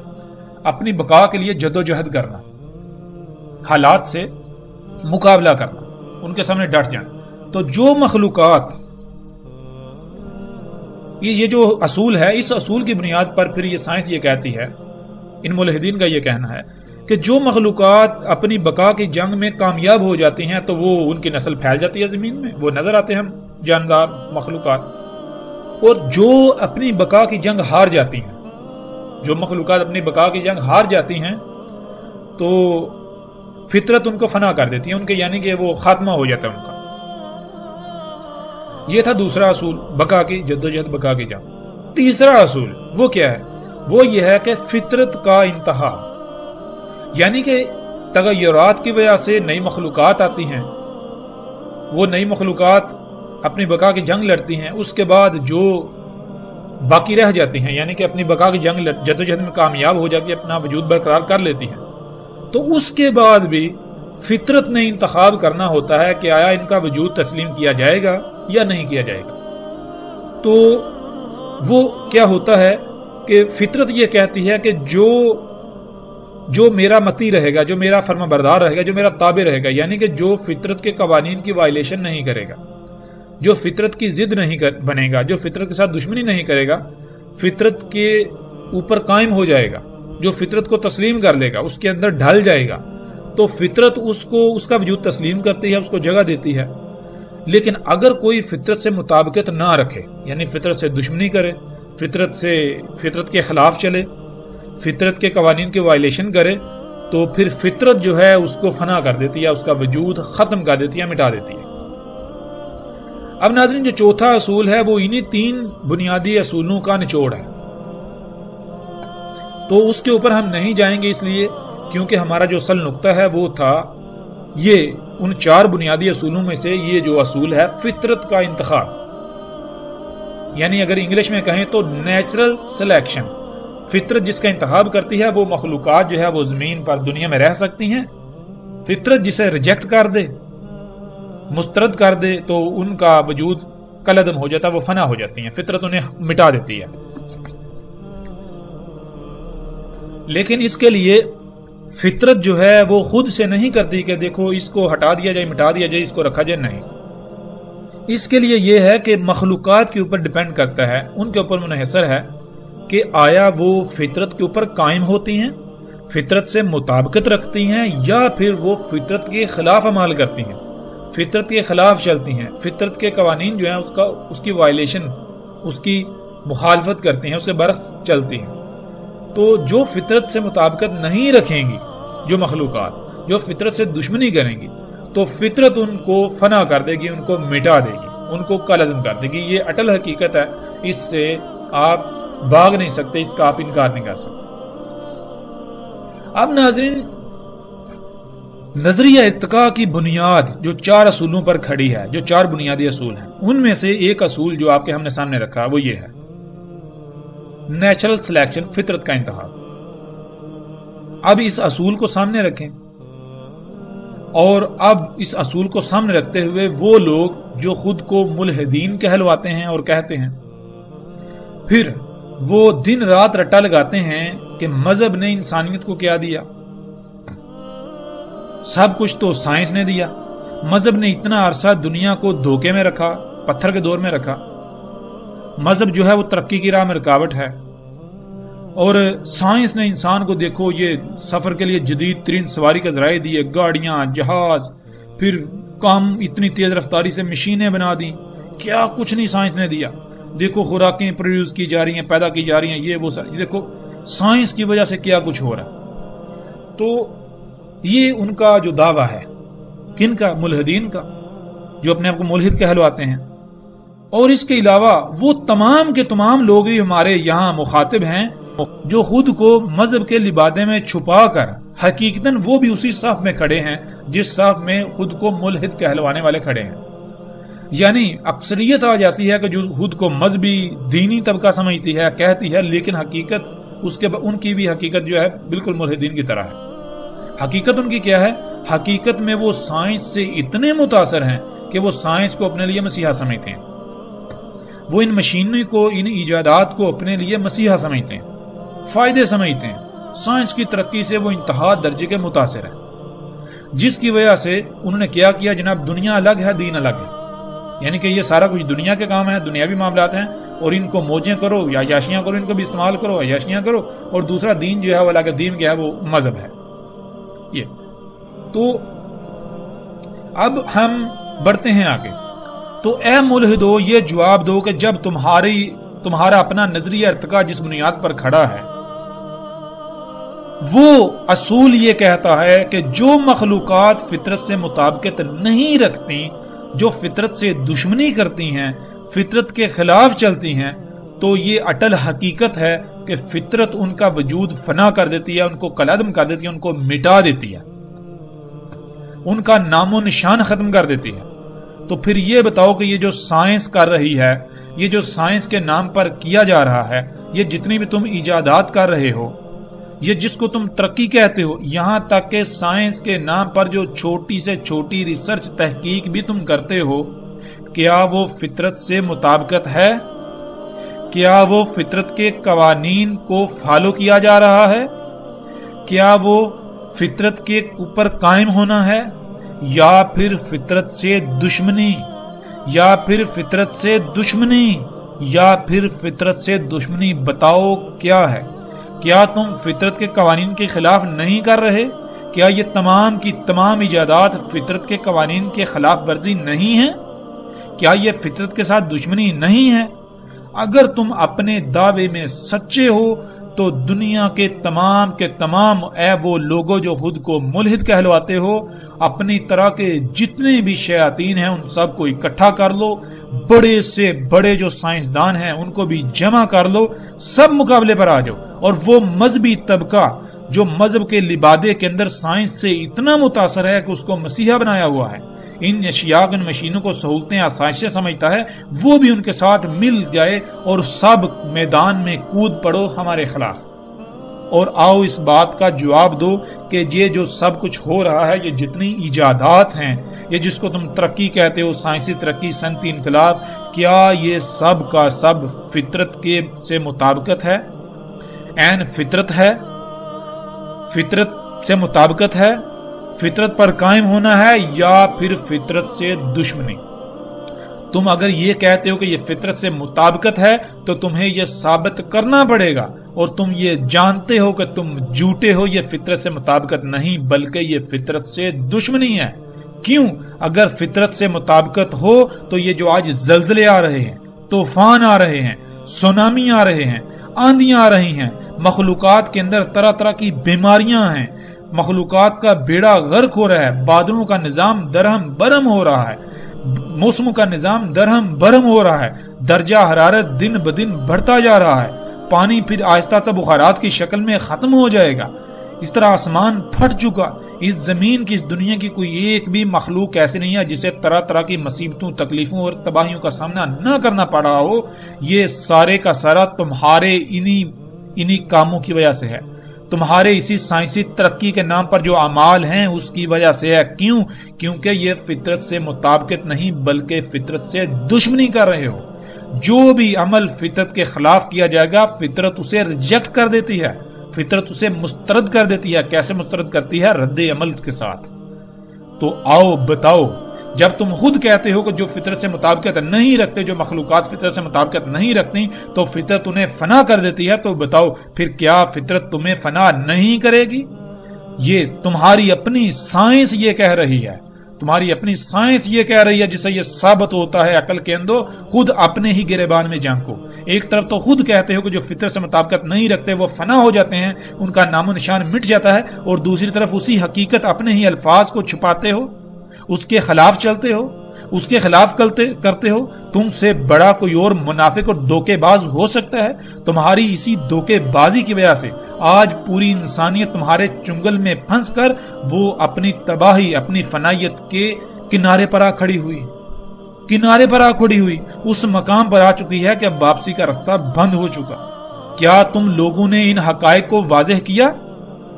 اپنی بقا کے لیے جدوجہد کرنا، حالات سے مقابلہ کرنا، ان کے سامنے ڈٹ جانا. تو جو مخلوقات، یہ جو اصول ہے، اس اصول کی بنیاد پر پھر یہ سائنس یہ کہتی ہے، ان ملحدین کا یہ کہنا ہے کہ جو مخلوقات اپنی بقا کی جنگ میں کامیاب ہو جاتی ہیں تو وہ ان کی نسل پھیل جاتی ہے زمین میں، وہ نظر آتے ہیں جاندار مخلوقات. اور جو اپنی بقا کی جنگ ہار جاتی ہیں، جو مخلوقات اپنی بقا کی جنگ ہار جاتی ہیں تو فطرت ان کو فنا کر دیتی ہے، ان کے یعنی کہ وہ خاتمہ ہو جاتا ہے ان کا. یہ تھا دوسرا اصول، بقا کی جدوجہد، بقا کی جنگ. تیسرا اصول وہ کیا ہے؟ وہ یہ ہے کہ فطرت کا انتہا، یعنی کہ تغیرات کی وجہ سے نئی مخلوقات آتی ہیں، وہ نئی مخلوقات اپنی بقا کی جنگ لڑتی ہیں، اس کے بعد جو باقی رہ جاتی ہیں، یعنی کہ اپنی بقا کی جنگ جدوجہد میں کامیاب ہو جاتی ہے، اپنا وجود برقرار کر لیتی ہیں، تو اس کے بعد بھی فطرت نے انتخاب کرنا ہوتا ہے کہ آیا ان کا وجود تسلیم کیا جائے گا یا نہیں کیا جائے گا. تو وہ کیا ہوتا ہے کہ فطرت یہ کہتی ہے کہ جو میرا متی رہے گا، جو میرا فرما بردار رہے گا، جو میرا تابع رہے گا، یعنی کہ جو فطرت کے قوانین کی وائلیشن نہیں کرے گا، جو فطرت کی ضد نہیں بنے گا، جو فطرت کے ساتھ دشمنی نہیں کرے گا، فطرت کے اوپر قائم ہو جائے گا، جو فطرت کو تسلیم کر لے گا، اس کے اندر ڈھل جائے گا، تو فطرت اس کا وجود تسلیم کرتی ہے، اس کو جگہ دیتی ہے. لیکن اگر کوئی فطرت سے مطابقت نہ رکھے، یعنی فطرت سے دشمنی کرے، فطرت کے خلاف چلے، فطرت کے قوانین کی وائلیشن کرے، تو پھر فطرت جو ہے اس کو فنا کر دیتی ہے، اس کا وجود ختم کر دیتی ہے، مٹا دیتی ہے. اب ناظرین، جو چوتھا اصول ہے وہ انہی 3 بنیادی اصولوں کا نچوڑ ہے. تو اس کے اوپر ہم نہیں جائیں گے، اس لیے کیونکہ ہمارا جو اصل نقطہ ہے وہ تھا یہ ان 4 بنیادی اصولوں میں سے یہ جو اصول ہے فطرت کا انتخاب، یعنی اگر انگلش میں کہیں تو نیچرل سلیکشن. فطرت جس کا انتخاب کرتی ہے وہ مخلوقات جو ہے وہ زمین پر دنیا میں رہ سکتی ہیں. فطرت جسے ریجیکٹ کر دے، مسترد کر دے، تو ان کا وجود کلعدم ہو جاتا ہے، وہ فنا ہو جاتی ہیں، فطرت انہیں مٹا دیتی ہے. لیکن اس کے لیے فطرت جو ہے وہ خود سے نہیں کرتی کہ دیکھو اس کو ہٹا دیا جائے، مٹا دیا جائے، اس کو رکھا جائے، نہیں. اس کے لیے یہ ہے کہ مخلوقات کے اوپر ڈیپینڈ کرتا ہے، ان کے اوپر منحصر ہے کہ آیا وہ فطرت کے اوپر قائم ہوتی ہیں، فطرت سے مطابقت رکھتی ہیں، یا پھر وہ فطرت کے خلاف عمل کرتی ہیں، فطرت کے خلاف چلتی ہیں، فطرت کے قوانین جو ہیں اس کی وائلیشن، اس کی مخالفت کرتی ہیں، اس کے برعکس چلتی ہیں. تو جو فطرت سے مطابقت نہیں رکھیں گی، جو مخلوقات جو فطرت سے دشمنی کریں گی، تو فطرت ان کو فنا کر دے گی، ان کو مٹا دے گی، ان کو کالعدم کر دے گی۔ یہ اٹل حقیقت ہے، اس سے آپ بھاگ نہیں سکتے، اس کا آپ انکار نہیں کر سکتے۔ اب ناظرین، نظریہ ارتقاء کی بنیاد جو 4 اصولوں پر کھڑی ہے، جو 4 بنیادی اصول ہیں، ان میں سے ایک اصول جو آپ کے ہم نے سامنے رکھا وہ یہ ہے، نیچرل سلیکشن، فطرت کا انتخاب۔ اب اس اصول کو سامنے رکھیں، اور اب اس اصول کو سامنے رکھتے ہوئے وہ لوگ جو خود کو ملحدین کہلواتے ہیں اور کہتے ہیں، پھر وہ دن رات رٹا لگاتے ہیں کہ مذہب نے انسانیت کو کیا دیا، سب کچھ تو سائنس نے دیا، مذہب نے اتنا عرصہ دنیا کو دھوکے میں رکھا، پتھر کے دور میں رکھا، مذہب جو ہے وہ ترقی کی راہ میں رکاوٹ ہے، اور سائنس نے انسان کو دیکھو یہ سفر کے لیے جدید ترین سواری کا ذرائع دیے، گاڑیاں، جہاز، پھر کام اتنی تیز رفتاری سے مشینیں بنا دی، کیا کچھ نہیں سائنس نے دیا، دیکھو خوراکیں پروڈیوس کی جا رہی ہیں، پیدا کی جا رہی ہیں، یہ وہ ساری، دیکھو سائنس کی وجہ سے کیا کچھ ہو رہا ہے۔ تو یہ ان کا جو دعویٰ ہے، کن کا؟ ملحدین کا، جو اپنے آپ کو ملحد کہلواتے ہیں۔ اور اس کے علاوہ وہ تمام کے تمام لوگ ہی ہمارے یہاں مخاطب ہیں جو خود کو مذہب کے لبادے میں چھپا کر حقیقتاً وہ بھی اسی صف میں کھڑے ہیں جس صف میں خود کو ملحد کہلوانے والے کھڑے ہیں۔ یعنی اکثریت آج ایسی ہے کہ جو خود کو مذہبی دینی طبقہ سمجھتی ہے، کہتی ہے، لیکن حقیقت ان کی بھی حقیقت جو ہے بالکل ملحدین کی طرح ہے۔ حقیقت ان کی کیا ہے؟ حقیقت میں وہ سائنس سے اتنے متاثر ہیں کہ وہ سائنس کو اپنے لیے مسیحا سمجھتے ہیں، وہ ان مشینوں کو، ان ایجادات کو اپنے لیے مسیحا سمجھتے ہیں، فائدے سمجھتے ہیں، سائنس کی ترقی سے وہ انتہا درجے کے متاثر ہیں، جس کی وجہ سے انہوں نے کیا کیا جناب، دنیا الگ ہے، دین الگ ہے، یعنی کہ یہ سارا کچھ دنیا کے کام ہے، دنیاوی معاملات ہیں، اور ان کو موجیں کرو یا عیاشیاں کرو، ان کو بھی استعمال کرو، عیاشیاں کرو، اور دوسرا دین جو ہے وہ الگ، دین کیا ہے؟ وہ مذہب ہے۔ یہ تو اب ہم بڑھتے ہیں آگے۔ تو اے ملحدو، یہ جواب دو کہ جب تمہارا اپنا نظریہ ارتقاء جس بنیاد پر کھڑا ہے، وہ اصول یہ کہتا ہے کہ جو مخلوقات فطرت سے مطابقت نہیں رکھتی، جو فطرت سے دشمنی کرتی ہیں، فطرت کے خلاف چلتی ہیں، تو یہ اٹل حقیقت ہے کہ فطرت ان کا وجود فنا کر دیتی ہے، ان کو کالعدم کر دیتی ہے، ان کو مٹا دیتی ہے، ان کا نام و نشان ختم کر دیتی ہے۔ تو پھر یہ بتاؤ کہ یہ جو سائنس کر رہی ہے، یہ جو سائنس کے نام پر کیا جا رہا ہے، یہ جتنی بھی تم ایجادات کر رہے ہو، یہ جس کو تم ترقی کہتے ہو، یہاں تک کہ سائنس کے نام پر جو چھوٹی سے چھوٹی ریسرچ تحقیق بھی تم کرتے ہو، کیا وہ فطرت سے مطابقت ہے؟ کیا وہ فطرت کے قوانین کو فالو کیا جا رہا ہے؟ کیا وہ فطرت کے اوپر قائم ہونا ہے، یا پھر فطرت سے دشمنی، یا پھر فطرت سے دشمنی، یا پھر فطرت سے دشمنی؟ بتاؤ کیا ہے؟ کیا تم فطرت کے قوانین کے خلاف نہیں کر رہے؟ کیا یہ تمام کی تمام ایجادات فطرت کے قوانین کے خلاف ورزی نہیں ہیں؟ کیا یہ فطرت کے ساتھ دشمنی نہیں ہے؟ اگر تم اپنے دعوے میں سچے ہو تو دنیا کے تمام اے وہ لوگوں جو خود کو ملحد کہلواتے ہو، اپنی طرح کے جتنے بھی شیاطین ہیں ان سب کو اکٹھا کر لو، بڑے سے بڑے جو سائنسدان ہیں ان کو بھی جمع کر لو، سب مقابلے پر آ جاؤ، اور وہ مذہبی طبقہ جو مذہب کے لبادے کے اندر سائنس سے اتنا متاثر ہے کہ اس کو مسیحا بنایا ہوا ہے، ان اشیاء ان مشینوں کو سہولتیں آسائشیں سمجھتا ہے، وہ بھی ان کے ساتھ مل جائے اور سب میدان میں کود پڑو ہمارے خلاف، اور آؤ اس بات کا جواب دو کہ یہ جو سب کچھ ہو رہا ہے، یہ جتنی ایجادات ہیں، یہ جس کو تم ترقی کہتے ہو، سائنسی ترقی، صنعتی انقلاب، کیا یہ سب کا سب فطرت کے سے مطابقت ہے؟ عین فطرت ہے؟ فطرت سے مطابقت ہے؟ فطرت پر قائم ہونا ہے، یا پھر فطرت سے دشمنی؟ تم اگر یہ کہتے ہو کہ یہ فطرت سے مطابقت ہے تو تمہیں یہ ثابت کرنا پڑے گا، اور تم یہ جانتے ہو کہ تم جھوٹے ہو، یہ فطرت سے مطابقت نہیں بلکہ یہ فطرت سے دشمنی ہے۔ کیوں؟ اگر فطرت سے مطابقت ہو تو یہ جو آج زلزلے آ رہے ہیں، طوفان آ رہے ہیں، سونامی آ رہے ہیں، آندیاں آ رہی ہیں، مخلوقات کے اندر طرح طرح کی بیماریاں ہیں، مخلوقات کا بیڑا غرق ہو رہا ہے، بادلوں کا نظام درہم برہم ہو رہا ہے، موسموں کا نظام درہم برہم ہو رہا ہے، درجہ حرارت دن بدن بڑھتا جا رہا ہے، پانی پھر آہستہ آہستہ بخارات کی شکل میں ختم ہو جائے گا، اس طرح آسمان پھٹ چکا، اس زمین کی اس دنیا کی کوئی ایک بھی مخلوق ایسے نہیں ہے جسے طرح طرح کی مصیبتوں تکلیفوں اور تباہیوں کا سامنا نہ کرنا پڑ رہا ہو۔ یہ سارے کا سارا تمہارے انہی کاموں کی وجہ سے ہے، تمہارے اسی سائنسی ترقی کے نام پر جو اعمال ہیں اس کی وجہ سے ہے۔ کیوں؟ کیونکہ یہ فطرت سے مطابقت نہیں بلکہ فطرت سے دشمنی کر رہے ہو۔ جو بھی عمل فطرت کے خلاف کیا جائے گا فطرت اسے ریجیکٹ کر دیتی ہے، فطرت اسے مسترد کر دیتی ہے۔ کیسے مسترد کرتی ہے؟ رد عمل کے ساتھ۔ تو آؤ بتاؤ، جب تم خود کہتے ہو کہ جو فطرت سے مطابقت نہیں رکھتے، جو مخلوقات فطرت سے مطابقت نہیں رکھتی تو فطرت انہیں فنا کر دیتی ہے، تو بتاؤ پھر کیا فطرت تمہیں فنا نہیں کرے گی؟ یہ تمہاری اپنی سائنس یہ کہہ رہی ہے، تمہاری اپنی سائنس یہ کہہ رہی ہے، جس سے یہ ثابت ہوتا ہے عقل کے اندر خود اپنے ہی گریبان میں جھانکو۔ ایک طرف تو خود کہتے ہو کہ جو فطرت سے مطابقت نہیں رکھتے وہ فنا ہو جاتے ہیں، ان کا نام و نشان مٹ جاتا ہے، اور دوسری طرف اسی حقیقت اپنے ہی الفاظ کو چھپاتے ہو، اس کے خلاف چلتے ہو، اس کے خلاف کرتے ہو۔ تم سے بڑا کوئی اور منافق اور دھوکے باز ہو سکتا ہے؟ تمہاری اسی دھوکے بازی کی وجہ سے آج پوری انسانیت تمہارے چنگل میں پھنس کر وہ اپنی تباہی، اپنی فنائیت کے کنارے پر آ کھڑی ہوئی، اس مقام پر آ چکی ہے کہ اب واپسی کا راستہ بند ہو چکا۔ کیا تم لوگوں نے ان حقائق کو واضح کیا؟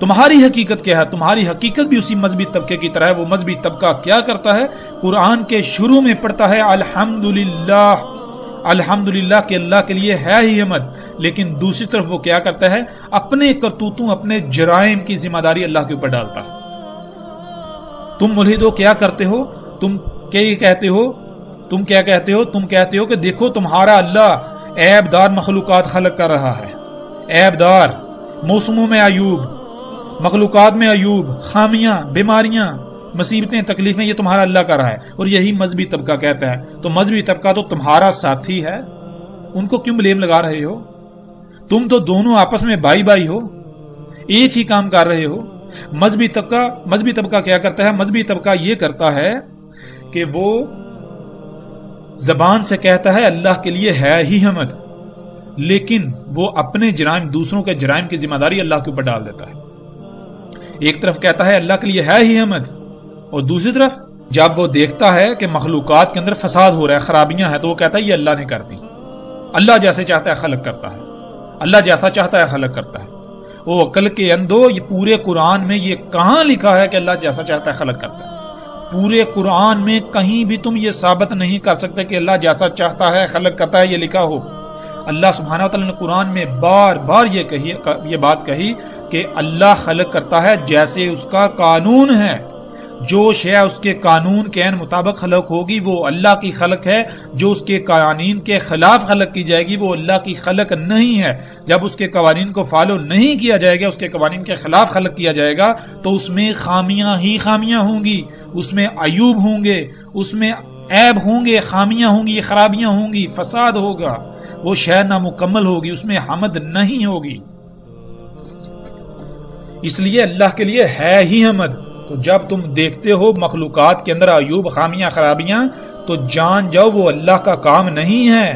تمہاری حقیقت کیا ہے؟ تمہاری حقیقت بھی اسی مذہبی طبقے کی طرح ہے۔ وہ مذہبی طبقہ کیا کرتا ہے؟ قرآن کے شروع میں پڑھتا ہے الحمدللہ، الحمدللہ کہ اللہ کے لیے ہے ہی حمد، لیکن دوسری طرف وہ کیا کرتا ہے؟ اپنے کرتوتوں، اپنے جرائم کی ذمہ داری اللہ کے اوپر ڈالتا ہے۔ تم ملحدو کیا کرتے ہو؟ تم کیا کہتے ہو کہ دیکھو تمہارا اللہ عیب دار مخلوقات خلق کر رہا ہے، عیب دار موسموں میں عیوب، مخلوقات میں عیوب، خامیاں، بیماریاں، مصیبتیں، تکلیفیں، یہ تمہارا اللہ کر رہا ہے، اور یہی مذہبی طبقہ کہتا ہے۔ تو مذہبی طبقہ تو تمہارا ساتھی ہے، ان کو کیوں بلیم لگا رہے ہو؟ تم تو دونوں آپس میں بائی بائی ہو، ایک ہی کام کر رہے ہو۔ مذہبی طبقہ کیا کرتا ہے؟ مذہبی طبقہ یہ کرتا ہے کہ وہ زبان سے کہتا ہے اللہ کے لیے ہے ہی حمد، لیکن وہ اپنے جرائم، دوسروں کے جرائم کی ذمہ داری اللہ کے اوپر ڈال دیتا ہے۔ ایک طرف کہتا ہے اللہ کے لیے ہے ہی حمد، اور دوسری طرف جب وہ دیکھتا ہے کہ مخلوقات کے اندر فساد ہو رہا ہے، خرابیاں ہیں، تو وہ کہتا ہے یہ اللہ نے کر دی، اللہ جیسے چاہتا ہے خلق کرتا ہے، اللہ جیسا چاہتا ہے خلق کرتا ہے۔ وہ عقل کے اندو، یہ پورے قرآن میں یہ کہاں لکھا ہے کہ اللہ جیسا چاہتا ہے خلق کرتا ہے؟ پورے قرآن میں کہیں بھی تم یہ ثابت نہیں کر سکتے کہ اللہ جیسا چاہتا ہے خلق کرتا ہے یہ لکھا ہو۔ اللہ سبحانہ وتعالی نے قرآن میں بار بار یہ بات کہی کہ اللہ خلق کرتا ہے جیسے اس کا قانون ہے، جو شے اس کے قانون کے عین مطابق خلق ہوگی وہ اللہ کی خلق ہے، جو اس کے قوانین کے خلاف خلق کی جائے گی وہ اللہ کی خلق نہیں ہے۔ جب اس کے قوانین کو فالو نہیں کیا جائے گا، اس کے قوانین کے خلاف خلق کیا جائے گا، تو اس میں خامیاں ہی خامیاں ہوں گی، اس میں عیوب ہوں گے، اس میں عیب ہوں گے، خامیاں ہوں گی، خرابیاں ہوں گی، فساد ہوگا، وہ شے نامکمل ہوگی، اس میں حمد نہیں ہوگی۔ اس لیے اللہ کے لیے ہے ہی حمد۔ تو جب تم دیکھتے ہو مخلوقات کے اندر عیوب، خامیاں، خرابیاں، تو جان جاؤ وہ اللہ کا کام نہیں ہے۔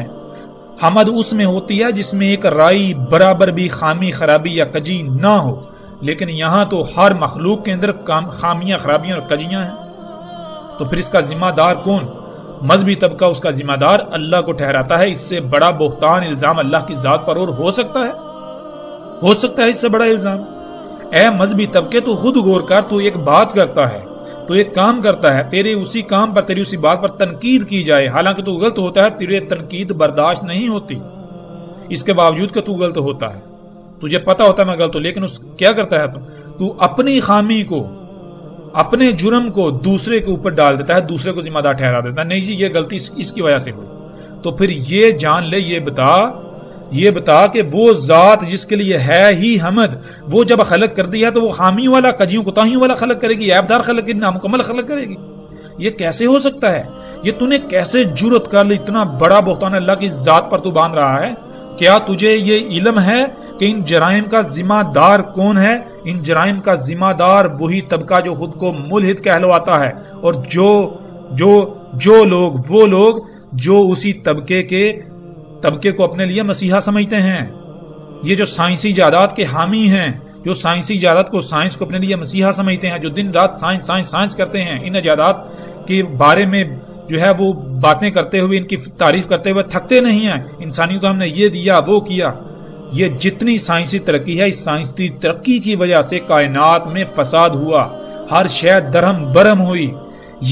حمد اس میں ہوتی ہے جس میں ایک رائی برابر بھی خامی، خرابی یا کجی نہ ہو، لیکن یہاں تو ہر مخلوق کے اندر خامیاں، خرابیاں اور کجیاں ہیں۔ تو پھر اس کا ذمہ دار کون؟ مذہبی طبقہ اس کا ذمہ دار اللہ کو ٹھہراتا ہے۔ اس سے بڑا بہتان الزام اللہ کی ذات پر اور ہو سکتا ہے؟ ہو سکتا ہے اس سے بڑا الزام؟ اے مذہبی طبقے تو خود غور کر، تو ایک بات کرتا ہے، تو ایک کام کرتا ہے، تیرے اسی کام پر، تیری اسی بات پر تنقید کی جائے، حالانکہ تو غلط ہوتا ہے، تیرے تنقید برداشت نہیں ہوتی، اس کے باوجود کہ تو غلط ہوتا ہے، تجھے پتا ہوتا ہے میں غلط ہوں، لیکن کیا کرتا ہے تو اپنی خامی کو، اپنے جرم کو دوسرے کے اوپر ڈال دیتا ہے، دوسرے کو ذمہ دار ٹھہرا دیتا ہے، نہیں جی یہ غلطی اس کی وجہ سے ہوئی۔ تو پھر یہ جان لے، یہ بتا کہ وہ ذات جس کے لیے ہے ہی حمد، وہ جب خلق کر دی ہے تو وہ خامیوں والا، کجیوں کوتاہیوں والا خلق کرے گی، عیب دار خلق کرے گی، نامکمل خلق کرے گی؟ یہ کیسے ہو سکتا ہے؟ یہ تو نے کیسے جرأت کر لی؟ اتنا بڑا بہتان اللہ کی ذات پر تو باندھ رہا ہے؟ کیا تجھے یہ علم ہے کہ ان جرائم کا ذمہ دار کون ہے؟ ان جرائم کا ذمہ دار وہی طبقہ جو خود کو ملحد کہلواتا ہے، اور وہ لوگ جو اسی طبقے کو اپنے لیے مسیحا سمجھتے ہیں۔ یہ جو سائنسی ایجادات کے حامی ہیں، جو سائنسی ایجادات کو سائنس کو اپنے لیے مسیحا سمجھتے ہیں، جو دن رات سائنس کرتے ہیں، ان ایجادات کے بارے میں جو ہے وہ باتیں کرتے ہوئے، ان کی تعریف کرتے ہوئے تھکتے نہیں ہیں۔ انسانیت کو ہم نے یہ دیا، وہ کیا۔ یہ جتنی سائنسی ترقی ہے، اس سائنسی ترقی کی وجہ سے کائنات میں فساد ہوا، ہر شے درہم برہم ہوئی،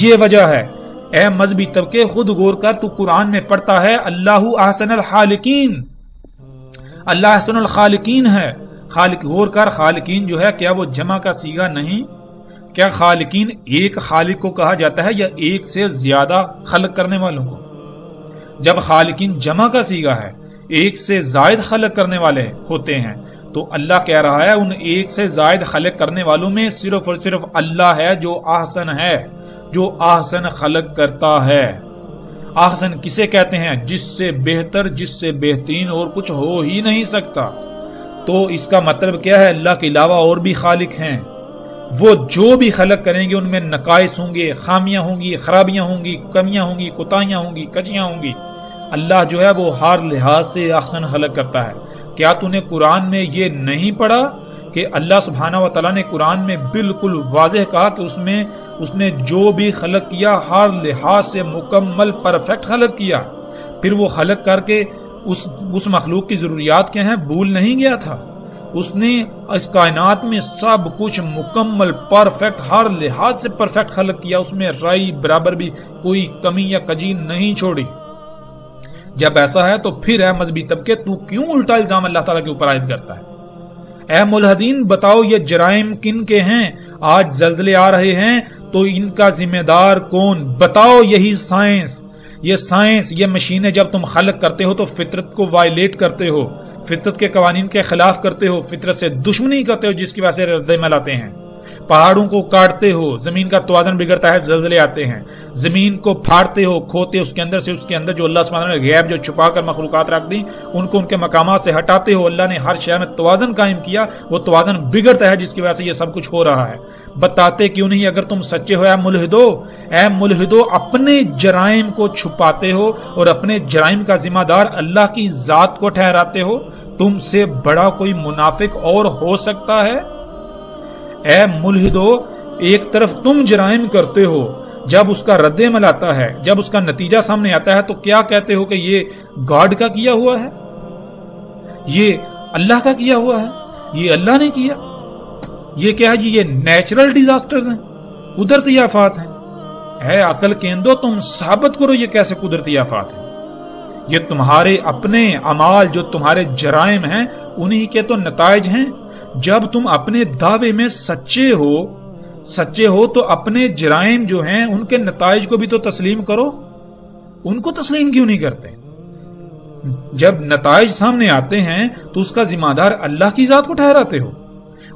یہ وجہ ہے۔ اے مذہبی طبقے خود غور کر، تو قرآن میں پڑھتا ہے اللہ احسن الخالقین، اللہ احسن الخالقین ہے۔ خالق غور کر، خالقین جو ہے کیا وہ جمع کا صیغہ نہیں؟ کیا خالقین ایک خالق کو کہا جاتا ہے یا ایک سے زیادہ خلق کرنے والوں کو؟ جب خالقین جمع کا صیغہ ہے، ایک سے زائد خلق کرنے والے ہوتے ہیں، تو اللہ کہہ رہا ہے ان ایک سے زائد خلق کرنے والوں میں صرف اور صرف اللہ ہے جو احسن ہے، جو احسن خلق کرتا ہے۔ احسن کسے کہتے ہیں؟ جس سے بہتر، جس سے بہترین اور کچھ ہو ہی نہیں سکتا۔ تو اس کا مطلب کیا ہے؟ اللہ کے علاوہ اور بھی خالق ہیں، وہ جو بھی خلق کریں گے ان میں نقائص ہوں گے، خامیاں ہوں گی، خرابیاں ہوں گی، کمیاں ہوں گی، کوتاہیاں ہوں گی، کجیاں ہوں گی۔ اللہ جو ہے وہ ہر لحاظ سے احسن خلق کرتا ہے۔ کیا تو نے قرآن میں یہ نہیں پڑھا کہ اللہ سبحانہ و تعالیٰ نے قرآن میں بالکل واضح کہا کہ اس نے جو بھی خلق کیا ہر لحاظ سے مکمل پرفیکٹ خلق کیا، پھر وہ خلق کر کے اس مخلوق کی ضروریات کیا ہیں بھول نہیں گیا تھا۔ اس نے اس کائنات میں سب کچھ مکمل پرفیکٹ، ہر لحاظ سے پرفیکٹ خلق کیا، اس میں رائی برابر بھی کوئی کمی یا کجی نہیں چھوڑی۔ جب ایسا ہے تو پھر اے مذہبی طبقے تو کیوں الٹا الزام اللہ تعالیٰ کے اوپر عائد کرتا ہے؟ اے ملحدین بتاؤ یہ جرائم کن کے ہیں؟ آج زلزلے آ رہے ہیں تو ان کا ذمہ دار کون؟ بتاؤ یہی سائنس، یہ مشینیں جب تم خلق کرتے ہو تو فطرت کو وائلیٹ کرتے ہو، فطرت کے قوانین کے خلاف کرتے ہو، فطرت سے دشمنی کرتے ہو، جس کی وجہ سے رد عمل آتے ہیں۔ پہاڑوں کو کاٹتے ہو، زمین کا توازن بگڑتا ہے، زلزلے آتے ہیں۔ زمین کو پھاڑتے ہو، کھوتے اس کے اندر جو اللہ سبحانہ نے غیب جو چھپا کر مخلوقات رکھ دی ان کو ان کے مقامات سے ہٹاتے ہو۔ اللہ نے ہر شے میں توازن قائم کیا، وہ توازن بگڑتا ہے جس کی وجہ سے یہ سب کچھ ہو رہا ہے۔ بتاتے کیوں نہیں اگر تم سچے ہو اے ملحدو اپنے جرائم کو چھپاتے ہو اور اپنے جرائم کا ذمہ دار اللہ کی ذات کو ٹھہراتے ہو؟ تم سے بڑا کوئی منافق اور ہو سکتا ہے؟ اے ملحدو ایک طرف تم جرائم کرتے ہو، جب اس کا رد عمل آتا ہے، جب اس کا نتیجہ سامنے آتا ہے تو کیا کہتے ہو کہ یہ گاڈ کا کیا ہوا ہے، یہ اللہ کا کیا ہوا ہے، یہ اللہ نے کیا، یہ کیا ہے جی؟ یہ نیچرل ڈیزاسٹرز ہیں، قدرتی آفات ہیں۔ اے عقل کے اندو تم ثابت کرو یہ کیسے قدرتی آفات ہیں؟ یہ تمہارے اپنے اعمال جو تمہارے جرائم ہیں انہی کے تو نتائج ہیں۔ جب تم اپنے دعوے میں سچے ہو تو اپنے جرائم جو ہیں ان کے نتائج کو بھی تو تسلیم کرو، ان کو تسلیم کیوں نہیں کرتے؟ جب نتائج سامنے آتے ہیں تو اس کا ذمہ دار اللہ کی ذات کو ٹھہراتے ہو،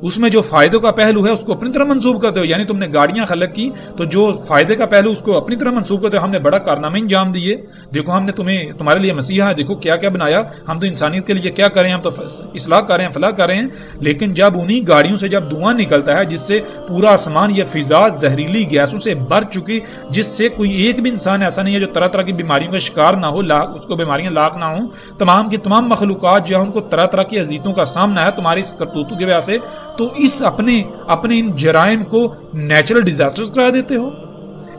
اس میں جو فائدوں کا پہلو ہے اس کو اپنی طرح منسوب کرتے ہو۔ یعنی تم نے گاڑیاں خلق کی تو جو فائدے کا پہلو اس کو اپنی طرح منسوب کرتے ہو، ہم نے بڑا کارنامے انجام دیے، دیکھو ہم نے تمہارے لیے مسیحا ہے، دیکھو کیا کیا بنایا، ہم تو انسانیت کے لیے کیا کر رہے ہیں، ہم تو اصلاح کر رہے ہیں، فلاح کر رہے ہیں۔ لیکن جب انہی گاڑیوں سے جب دھواں نکلتا ہے جس سے پورا آسمان یہ فضا زہریلی گیسوں سے بھر چکی، جس سے کوئی ایک بھی انسان ایسا نہیں ہے جو طرح طرح کی بیماریوں کا شکار نہ ہو، اس کو بیماریاں لاحق نہ ہوں، تمام کی تمام مخلوقات جو ہے ان کو طرح طرح کی اذیتوں کا سامنا ہے تمہاری اس کرتوتوں کی وجہ سے، تو اس اپنے ان جرائم کو نیچرل ڈیزاسٹرز قرار دیتے ہو،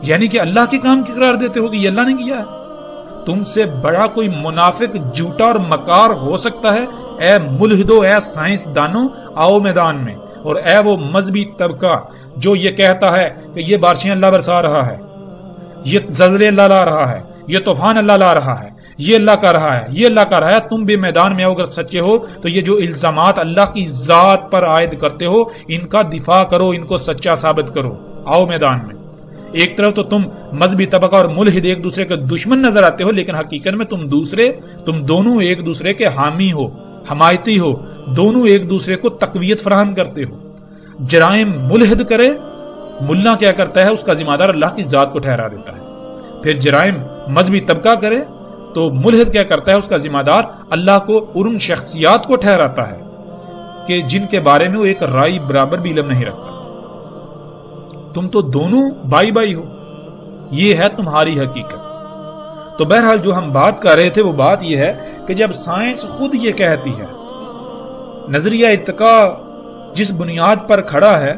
یعنی کہ اللہ کے کام کی قرار دیتے ہو کہ یہ اللہ نے کیا ہے۔ تم سے بڑا کوئی منافق جھوٹا اور مکار ہو سکتا ہے؟ اے ملحدو، اے سائنس دانو، آؤ میدان میں، اور اے وہ مذہبی طبقہ جو یہ کہتا ہے کہ یہ بارشیں اللہ برسا رہا ہے، یہ زلزلے اللہ لا رہا ہے، یہ طوفان اللہ لا رہا ہے، یہ اللہ کا رہا ہے، یہ اللہ کا رہا ہے، تم بھی میدان میں اگر سچے ہو تو یہ جو الزامات اللہ کی ذات پر عائد کرتے ہو ان کا دفاع کرو، ان کو سچا ثابت کرو، آؤ میدان میں۔ ایک طرف تو تم مذہبی طبقہ اور ملحد ایک دوسرے کے دشمن نظر آتے ہو، لیکن حقیقت میں تم دونوں ایک دوسرے کے حامی ہو، حمایتی ہو، دونوں ایک دوسرے کو تقویت فراہم کرتے ہو۔ جرائم ملحد کرے، ملا کیا کرتا ہے اس کا ذمہ دار اللہ کی ذات کو ٹھہرا دیتا ہے۔ پھر جرائم مذہبی طبقہ کرے تو ملحد کیا کرتا ہے اس کا ذمہ دار اللہ کو اور ان شخصیات کو ٹھہراتا ہے کہ جن کے بارے میں وہ ایک رائی برابر بھی علم نہیں رکھتا. تم تو دونوں بائی بائی ہو، یہ ہے تمہاری حقیقت. تو بہرحال جو ہم بات کر رہے تھے وہ بات یہ ہے کہ جب سائنس خود یہ کہتی ہے، نظریہ ارتقاء جس بنیاد پر کھڑا ہے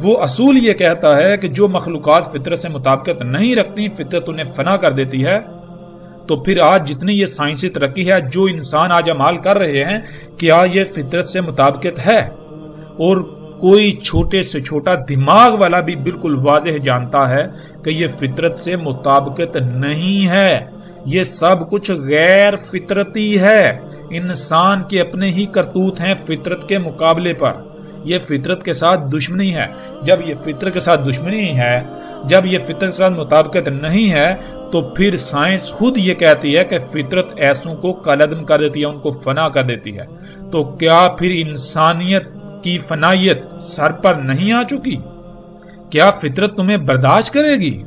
وہ اصول یہ کہتا ہے کہ جو مخلوقات فطرت سے مطابقت نہیں رکھتی، فطرت انہیں فنا کر دیتی ہے، تو پھر آج جتنی یہ سائنسی ترقی ہے، جو انسان آج عمال کر رہے ہیں، کیا یہ فطرت سے مطابقت ہے؟ اور کوئی چھوٹے سے چھوٹا دماغ والا بھی بالکل واضح جانتا ہے کہ یہ فطرت سے مطابقت نہیں ہے، یہ سب کچھ غیر فطرتی ہے. انسان کے اپنے ہی کرتوت ہیں فطرت کے مقابلے پر. یہ فطرت کے ساتھ دشمنی ہے. جب یہ فطرت کے ساتھ دشمنی ہے، جب یہ فطرت کے ساتھ مطابقت نہیں ہے، تو پھر سائنس خود یہ کہتی ہے کہ فطرت ایسوں کو کالعدم کر دیتی ہے، ان کو فنا کر دیتی ہے. تو کیا پھر انسانیت کی فنائیت سر پر نہیں آ چکی؟ کیا فطرت تمہیں برداشت کرے گی؟